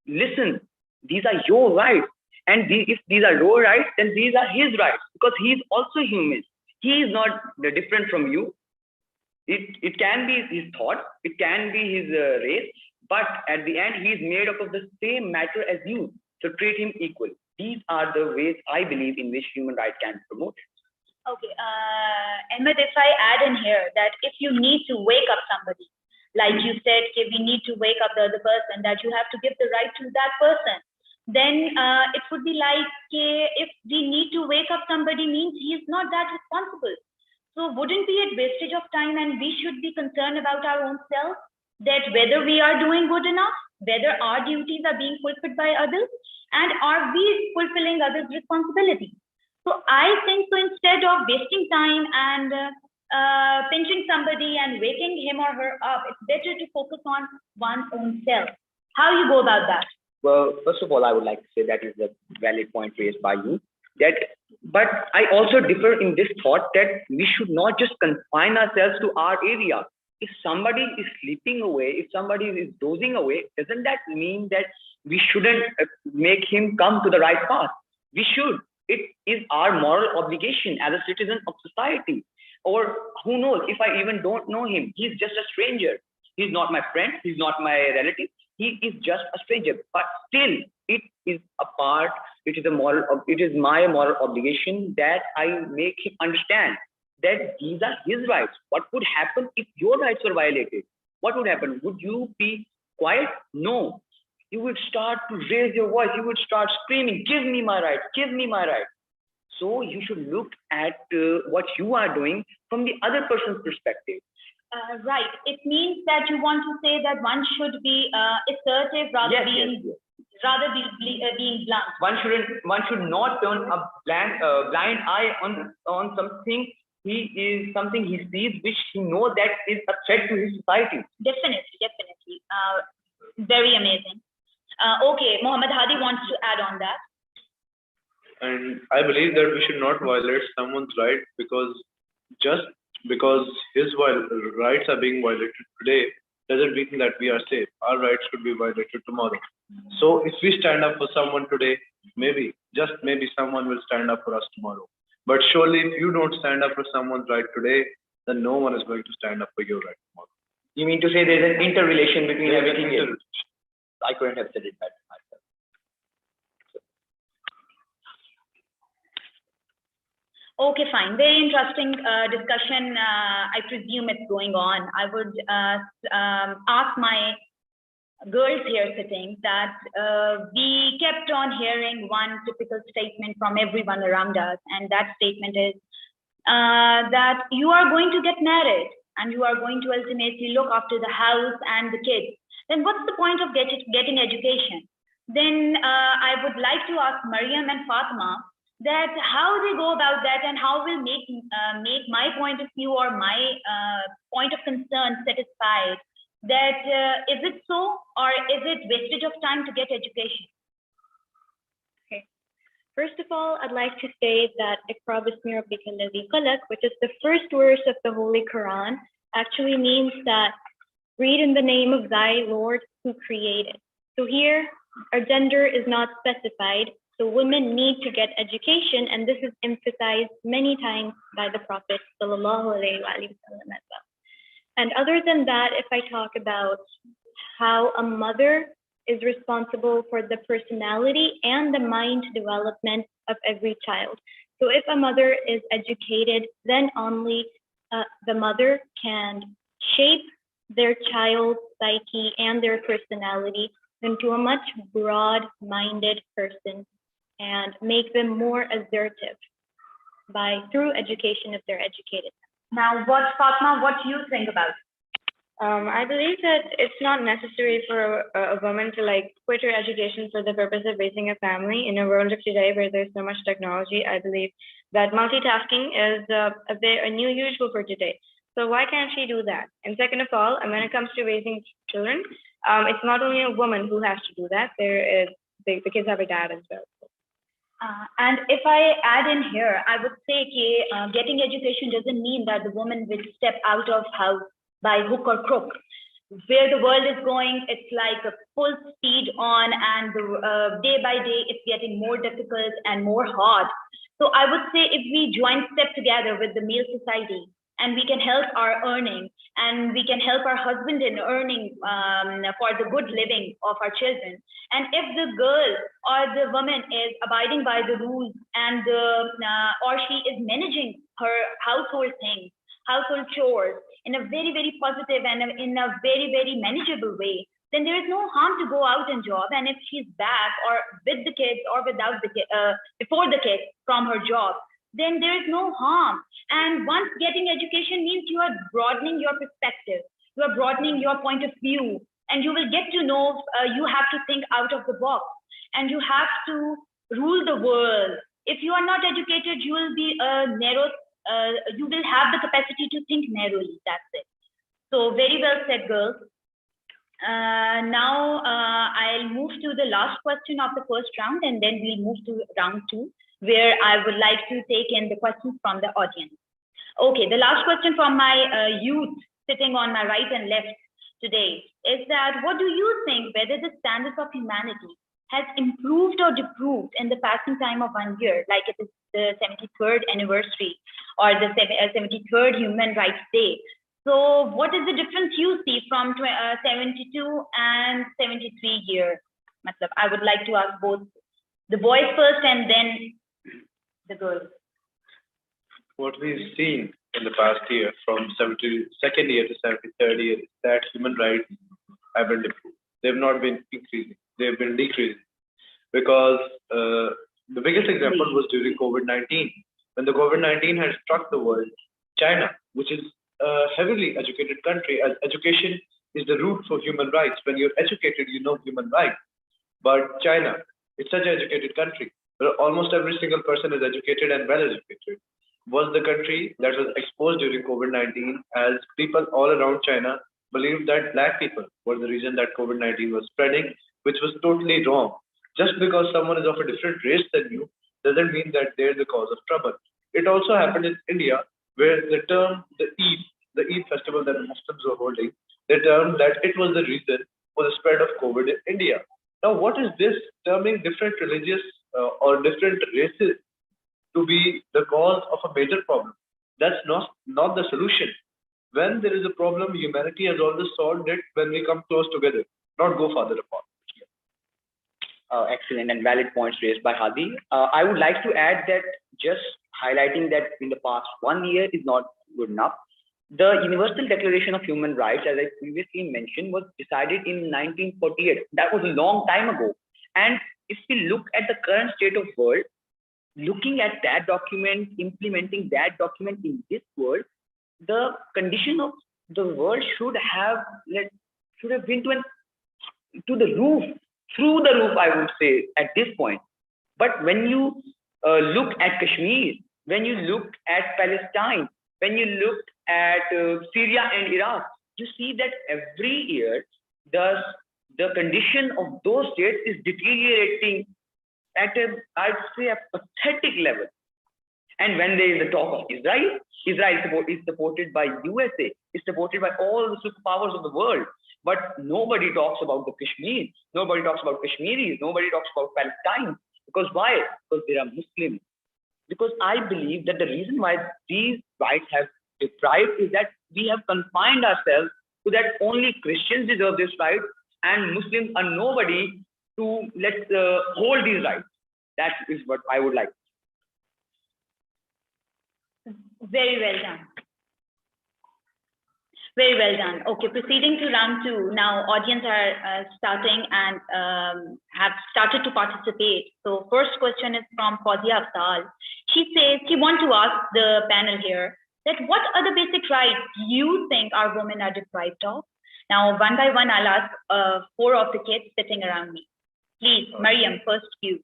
listen, these are your rights. And if these are your rights, then these are his rights, because he is also human. He is not different from you. It can be his thought, it can be his race, but at the end, he is made up of the same matter as you. So treat him equal. These are the ways I believe in which human rights can be promoted. Okay, Ahmed, if I add in here that if you need to wake up somebody, like you said, if we need to wake up the other person, that you have to give the right to that person, then it would be like, if we need to wake up somebody means he is not that responsible. So wouldn't be a wastage of time, and we should be concerned about our own self, that whether we are doing good enough, whether our duties are being fulfilled by others, and are we fulfilling others' responsibilities. So I think, so instead of wasting time and pinching somebody and waking him or her up, it's better to focus on one's own self. How you go about that? Well, first of all, I would like to say that is a valid point raised by you. But I also differ in this thought that we should not just confine ourselves to our area. If somebody is sleeping away, if somebody is dozing away, doesn't that mean that we shouldn't make him come to the right path? We should. It is our moral obligation as a citizen of society. Or who knows, if I even don't know him, he's just a stranger. He's not my friend, he's not my relative, he is just a stranger. But still, it is a part, it is my moral obligation that I make him understand that these are his rights. What would happen if your rights were violated? What would happen? Would you be quiet? No. You would start to raise your voice. You would start screaming, give me my rights, give me my rights. So you should look at what you are doing from the other person's perspective. Right. It means that you want to say that one should be assertive rather being blunt. One should not turn a blind eye on something he sees which he knows that is a threat to his society. Definitely. Very amazing. Okay, Mohammed Hadi wants to add on that. And I believe that we should not violate someone's right just because his rights are being violated today doesn't mean that we are safe. Our rights could be violated tomorrow. So if we stand up for someone today, maybe, just maybe someone will stand up for us tomorrow. But surely if you don't stand up for someone's right today, then no one is going to stand up for your right tomorrow. You mean to say there's an interrelation between everything? I couldn't have said it better myself. Okay, fine. Very interesting discussion. I presume it's going on. I would ask my girls here sitting that we kept on hearing one typical statement from everyone around us, and that statement is that you are going to get married and you are going to ultimately look after the house and the kids. Then what's the point of getting education? Then I would like to ask Mariam and Fatima that how they go about that and how will make my point of view or my point of concern satisfied. That is it so, or is it wastage of time to get education? Okay. First of all, I'd like to say that Iqra bismi rabbika alladhi khalaq, which is the first verse of the Holy Quran, actually means that read in the name of thy Lord who created. So here, our gender is not specified. So women need to get education, and this is emphasized many times by the Prophet sallallahu alaihi wasallam as well. And other than that, if I talk about how a mother is responsible for the personality and the mind development of every child. So if a mother is educated, then only the mother can shape their child's psyche and their personality into a much broad-minded person and make them more assertive through education if they're educated. Now, Fatma, what do you think about it? I believe that it's not necessary for a woman to quit her education for the purpose of raising a family. In a world of today where there's so much technology, I believe that multitasking is a new usual for today. So why can't she do that? And second of all, and when it comes to raising children, it's not only a woman who has to do that. The kids have a dad as well. And if I add in here, I would say getting education doesn't mean that the woman will step out of house by hook or crook. Where the world is going, it's like a full speed on, and day by day, it's getting more difficult and more hard. So I would say if we join step together with the male society, and we can help our earning, and we can help our husband in earning for the good living of our children. And if the girl or the woman is abiding by the rules and or she is managing her household things, household chores in a very, very positive and in a very, very manageable way, then there is no harm to go out and job. And if she's back or with the kids or without the before the kids from her job, then there is no harm. And once getting education means you are broadening your perspective, you are broadening your point of view, and you will get to know you have to think out of the box, and you have to rule the world. If you are not educated, you will be narrow. You will have the capacity to think narrowly. That's it. So very well said, girls. Now I'll move to the last question of the first round, and then we'll move to round 2, where I would like to take in the questions from the audience. Okay, the last question from my youth sitting on my right and left today is that what do you think whether the standards of humanity has improved or deproved in the passing time of 1 year, like it is the 73rd anniversary or the 73rd Human Rights Day? So what is the difference you see from 72 and 73 year? I would like to ask both The boys first and then the girls. What we've seen in the past year, from 72nd year to 73rd year, is that human rights haven't improved. They've not been increasing. They've been decreasing. Because the biggest example was during COVID-19. When the COVID-19 had struck the world, China, which is a heavily educated country, as education is the root for human rights. When you're educated, you know human rights. But China, it's such an educated country, where almost every single person is educated and well educated, was the country that was exposed during COVID-19, as people all around China believed that Black people were the reason that COVID-19 was spreading, which was totally wrong. Just because someone is of a different race than you doesn't mean that they're the cause of trouble. It also happened in India, where the term, the Eid festival that Muslims were holding, they termed that it was the reason for the spread of COVID in India. Now, what is this, terming different religious or different races to be the cause of a major problem? That's not the solution. When there is a problem, humanity has always solved it when we come close together, not go farther apart. Excellent and valid points raised by Hadi. I would like to add that just highlighting that in the past 1 year is not good enough. The Universal Declaration of Human Rights, as I previously mentioned, was decided in 1948. That was a long time ago. And if we look at the current state of world, looking at that document, implementing that document in this world, the condition of the world should have been to the roof, through the roof, I would say, at this point. But when you look at Kashmir, when you look at Palestine, when you look at Syria and Iraq, you see that every year the condition of those states is deteriorating at I'd say a pathetic level. And when there is the talk of Israel is supported by USA, is supported by all the superpowers of the world. But nobody talks about the Kashmir, nobody talks about Kashmiris, nobody talks about Palestine. Because why? Because they are Muslims. Because I believe that the reason why these rights have deprived is that we have confined ourselves to that only Christians deserve this right and Muslims are nobody to hold these rights. That is what I would like. Very well done. Very well done. Okay, proceeding to round two. Now, audience are starting and have started to participate. So, first question is from Fauziya Afzal. She says she wants to ask the panel here that what other basic rights you think our women are deprived of? Now, one by one, I'll ask 4 of the kids sitting around me. Please, Mariam, first you.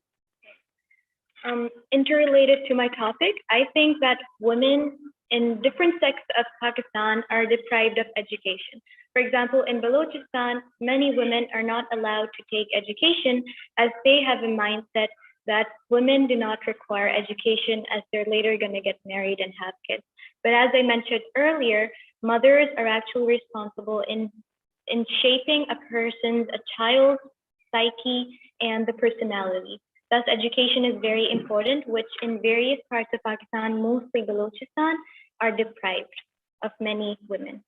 Interrelated to my topic, I think that women in different sects of Pakistan are deprived of education. For example, in Balochistan, many women are not allowed to take education as they have a mindset that women do not require education as they're later going to get married and have kids. But as I mentioned earlier, mothers are actually responsible in shaping a child's psyche and the personality. Thus, education is very important, which in various parts of Pakistan, mostly Balochistan, are deprived of many women.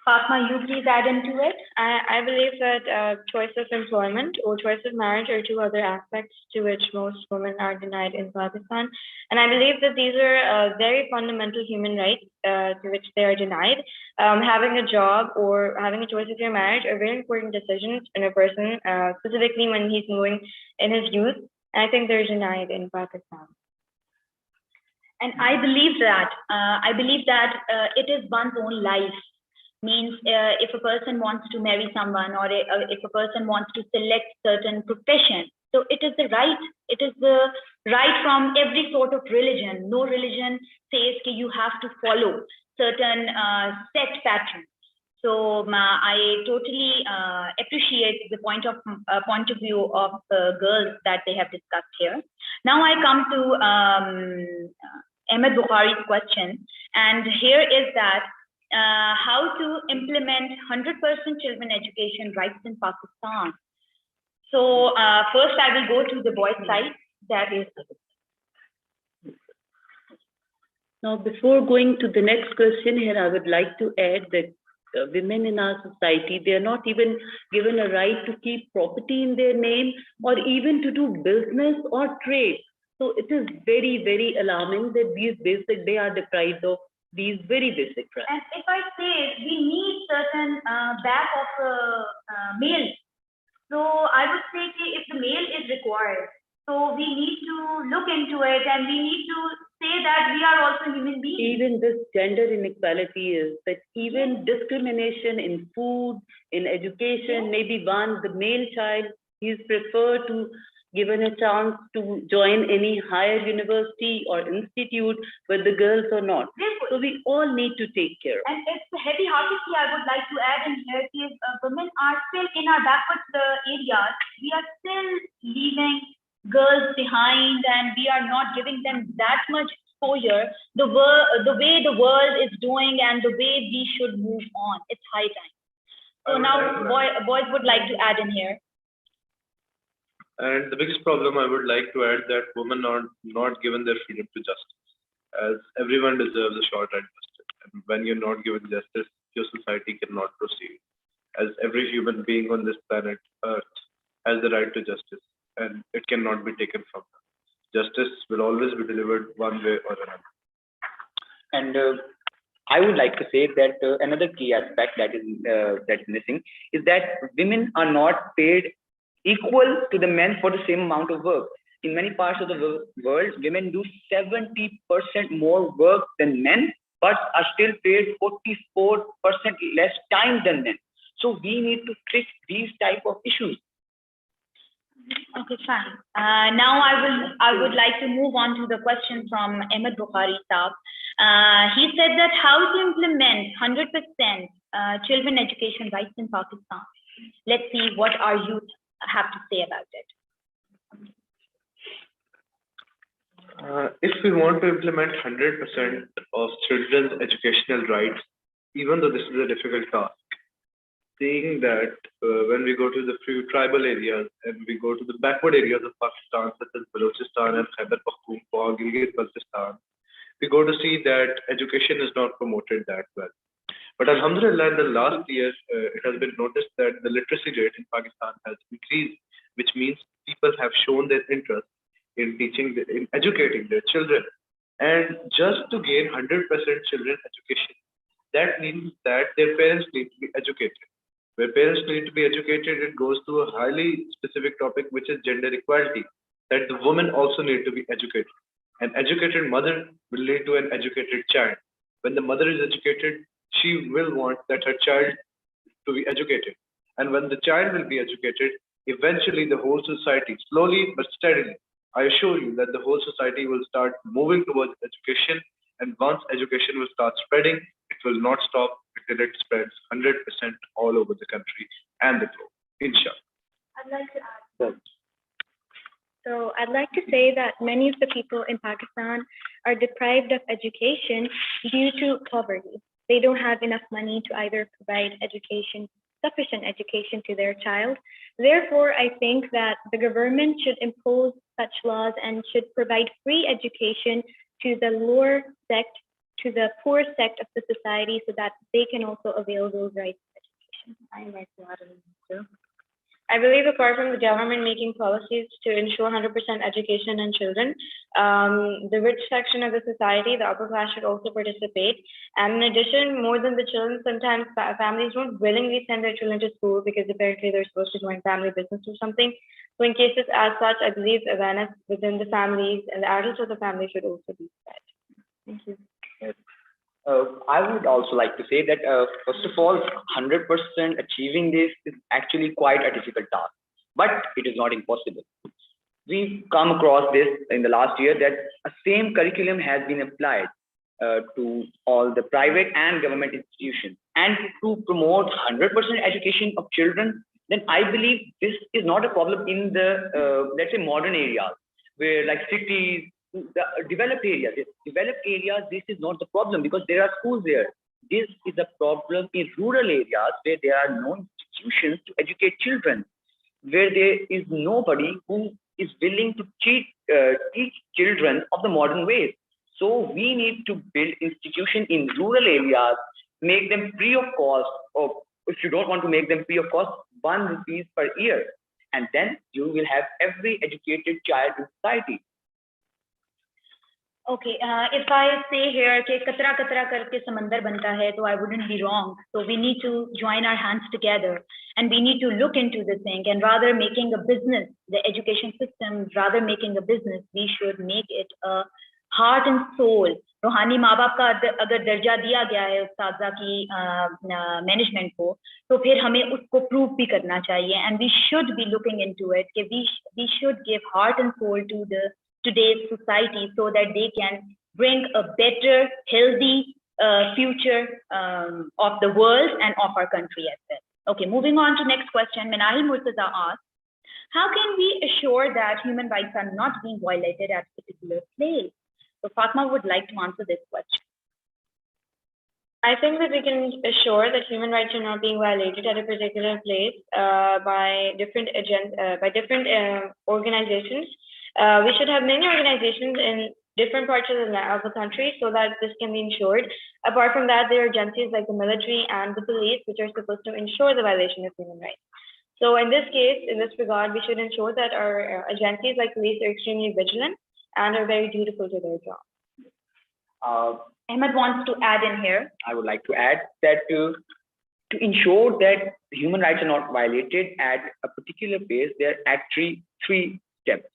Fatma, you please add into it. I believe that choice of employment or choice of marriage are 2 other aspects to which most women are denied in Pakistan. And I believe that these are very fundamental human rights to which they are denied. Having a job or having a choice of your marriage are very important decisions in a person, specifically when he's moving in his youth. And I think they're denied in Pakistan. And I believe that it is one's own life. Means if a person wants to marry someone or if a person wants to select certain profession, so it is the right from every sort of religion. No religion says that you have to follow certain set patterns. So I totally appreciate the point of view of the girls that they have discussed here. Now I come to Ahmed Bukhari's question, and here is that how to implement 100% children education rights in Pakistan. So first I will go to the boys' side. That is. Now, before going to the next question here, I would like to add that women in our society, they are not even given a right to keep property in their name or even to do business or trade. So it is very, very alarming that they are deprived of these very basic rights. And if I say we need certain back of male, so I would say if the male is required, so we need to look into it and we need to say that we are also human beings. Even this gender inequality is that even discrimination in food, in education, maybe the male child, he is preferred to given a chance to join any higher university or institute, but the girls are not. So we all need to take care. And it's heavy-heartedly, I would like to add in here, women are still in our backward areas. We are still leaving girls behind, and we are not giving them that much exposure. The way the world is doing, and the way we should move on. It's high time. So now, boys would like to add in here. And the biggest problem I would like to add that women are not given their freedom to justice, as everyone deserves a shot at justice. And when you're not given justice, your society cannot proceed, as every human being on this planet Earth has the right to justice, and it cannot be taken from them. Justice will always be delivered one way or another. And I would like to say that another key aspect that's missing is that women are not paid equal to the men for the same amount of work. In many parts of the world, women do 70% more work than men, but are still paid 44% less time than men. So we need to fix these type of issues. Okay, fine. Now I would like to move on to the question from Ahmed Bukhari Saab. He said that how to implement 100% children education rights in Pakistan. Let's see what our youth have to say about it. If we want to implement 100% of children's educational rights, even though this is a difficult task, seeing that when we go to the few tribal areas and we go to the backward areas of Pakistan, such as Balochistan and Khyber Pakhtunkhwa, Gilgit-Baltistan, we go to see that education is not promoted that well. But Alhamdulillah, in the last year, it has been noticed that the literacy rate in Pakistan has increased, which means people have shown their interest in in educating their children. And just to gain 100% children education, that means that their parents need to be educated. Where parents need to be educated, it goes to a highly specific topic, which is gender equality, that the women also need to be educated. An educated mother will lead to an educated child. When the mother is educated, she will want that her child to be educated. And when the child will be educated, eventually the whole society, slowly but steadily, I assure you that the whole society will start moving towards education. And once education will start spreading, it will not stop until it spreads 100% all over the country and the globe, inshallah. I'd like to add. So I'd like to say that many of the people in Pakistan are deprived of education due to poverty. They don't have enough money to either provide sufficient education to their child. Therefore, I think that the government should impose such laws and should provide free education to the lower sect, to the poor sect of the society, so that they can also avail those rights of education. I'd like to add too. I believe apart from the government making policies to ensure 100% education in children, the rich section of the society, the upper class, should also participate. And in addition, more than the children, sometimes families don't willingly send their children to school because apparently they're supposed to join family business or something. So in cases as such, I believe awareness within the families and the adults of the family should also be spread. Thank you. Yes. I would also like to say that, first of all, 100% achieving this is actually quite a difficult task, but it is not impossible. We've come across this in the last year that a same curriculum has been applied to all the private and government institutions. And to promote 100% education of children, then I believe this is not a problem in the, let's say, modern areas, where like cities, the developed areas, this is not the problem because there are schools there. This is a problem in rural areas where there are no institutions to educate children, where there is nobody who is willing to teach children of the modern ways. So we need to build institutions in rural areas make them free of cost, or if you don't want to make them free of cost, 1 rupees per year, and then you will have every educated child in society. Okay, if I say here कि कतरा कतरा करके समंदर बनता है, तो I wouldn't be wrong. So we need to join our hands together, and we need to look into the thing, and rather making a business, the education system, rather making a business, we should make it a heart and soul. रूहानी माँ बाप का अगर दर्जा दिया गया है उस्तादा की मैनेजमेंट को, तो फिर हमें उसको प्रूव भी करना चाहिए, and we should be looking into it कि we should give heart and soul to the today's society so that they can bring a better, healthy future of the world and of our country as well. Okay, moving on to next question. Minahil Murtaza asks, how can we assure that human rights are not being violated at a particular place? So Fatma would like to answer this question. I think that we can assure that human rights are not being violated at a particular place by different organizations. We should have many organizations in different parts of the country so that this can be ensured. Apart from that, there are agencies like the military and the police which are supposed to ensure the violation of human rights. So in this case, in this regard, we should ensure that our agencies like police are extremely vigilant and are very dutiful to their job. Ahmed wants to add in here. I would like to add that to ensure that human rights are not violated at a particular place, there are actually 3 steps.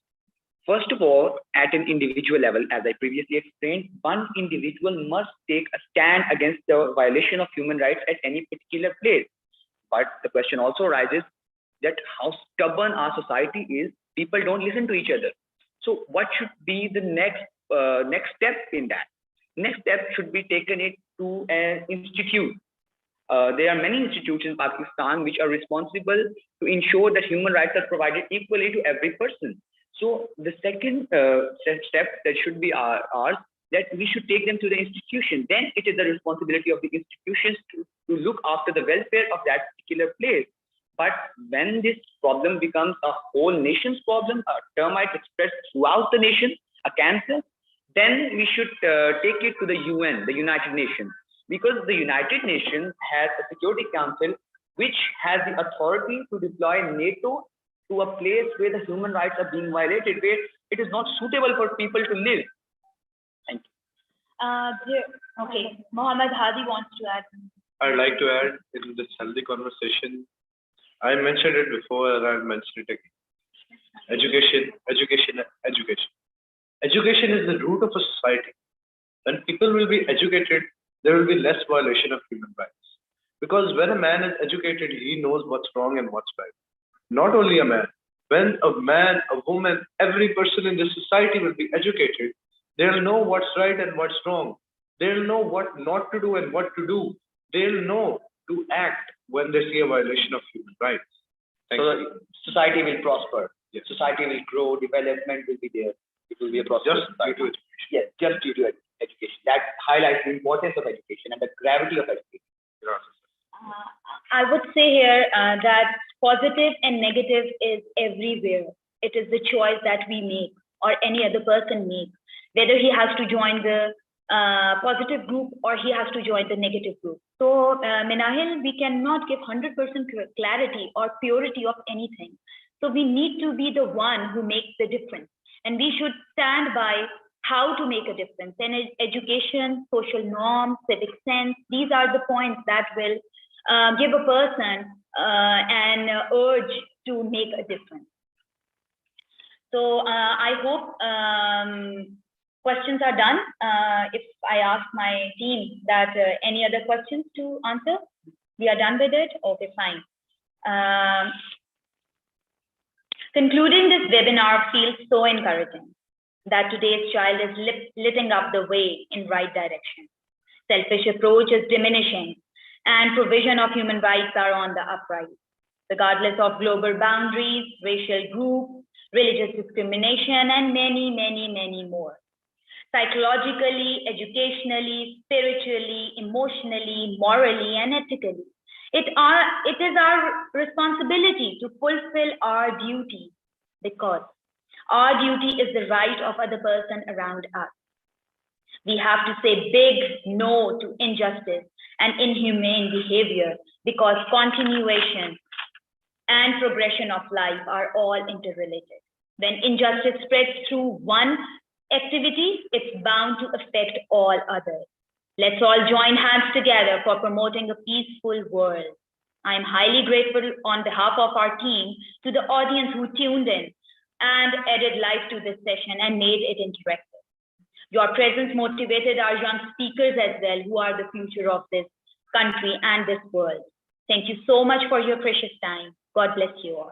First of all, at an individual level, as I previously explained, one individual must take a stand against the violation of human rights at any particular place. But the question also arises that how stubborn our society is. People don't listen to each other. So what should be the next step in that? Next step should be taken it to an institute. There are many institutes in Pakistan which are responsible to ensure that human rights are provided equally to every person. So the second step that should be ours, that we should take them to the institution. Then it is the responsibility of the institutions to look after the welfare of that particular place. But when this problem becomes a whole nation's problem, a termite spreads throughout the nation, a cancer, then we should take it to the UN, the United Nations, because the United Nations has a Security Council which has the authority to deploy NATO to a place where the human rights are being violated, where it is not suitable for people to live. Thank you. Okay, Mohammed Hadi wants to add. I'd like to add in this healthy conversation, I mentioned it before and I'll mention it again. Education, education, education. Education is the root of a society. When people will be educated, there will be less violation of human rights. Because when a man is educated, he knows what's wrong and what's right. Not only a man, when a man, a woman, every person in this society will be educated, they'll know what's right and what's wrong. They'll know what not to do and what to do. They'll know to act when they see a violation of human rights. So society will prosper. Yes. Society will grow, development will be there. It will be a prosperous society. Due to education. Yes, just due to education. That highlights the importance of education and the gravity of education. I would say here that positive and negative is everywhere. It is the choice that we make or any other person makes, whether he has to join the positive group or he has to join the negative group. So Minahil, we cannot give 100% clarity or purity of anything. So we need to be the one who makes the difference. And we should stand by how to make a difference. And education, social norms, civic sense, these are the points that will give a person an urge to make a difference. So I hope questions are done. If I ask my team that any other questions to answer, we are done with it. Okay, fine. Concluding this webinar feels so encouraging that today's child is lighting up the way in right direction. Selfish approach is diminishing and provision of human rights are on the uprise, regardless of global boundaries, racial groups, religious discrimination, and many, many, many more. Psychologically, educationally, spiritually, emotionally, morally, and ethically. It is our responsibility to fulfill our duty because our duty is the right of other person around us. We have to say big no to injustice and inhumane behavior, because continuation and progression of life are all interrelated. When injustice spreads through one activity, it's bound to affect all others. Let's all join hands together for promoting a peaceful world. I am highly grateful on behalf of our team to the audience who tuned in and added life to this session and made it interactive. Your presence motivated our young speakers as well, who are the future of this country and this world. Thank you so much for your precious time. God bless you all.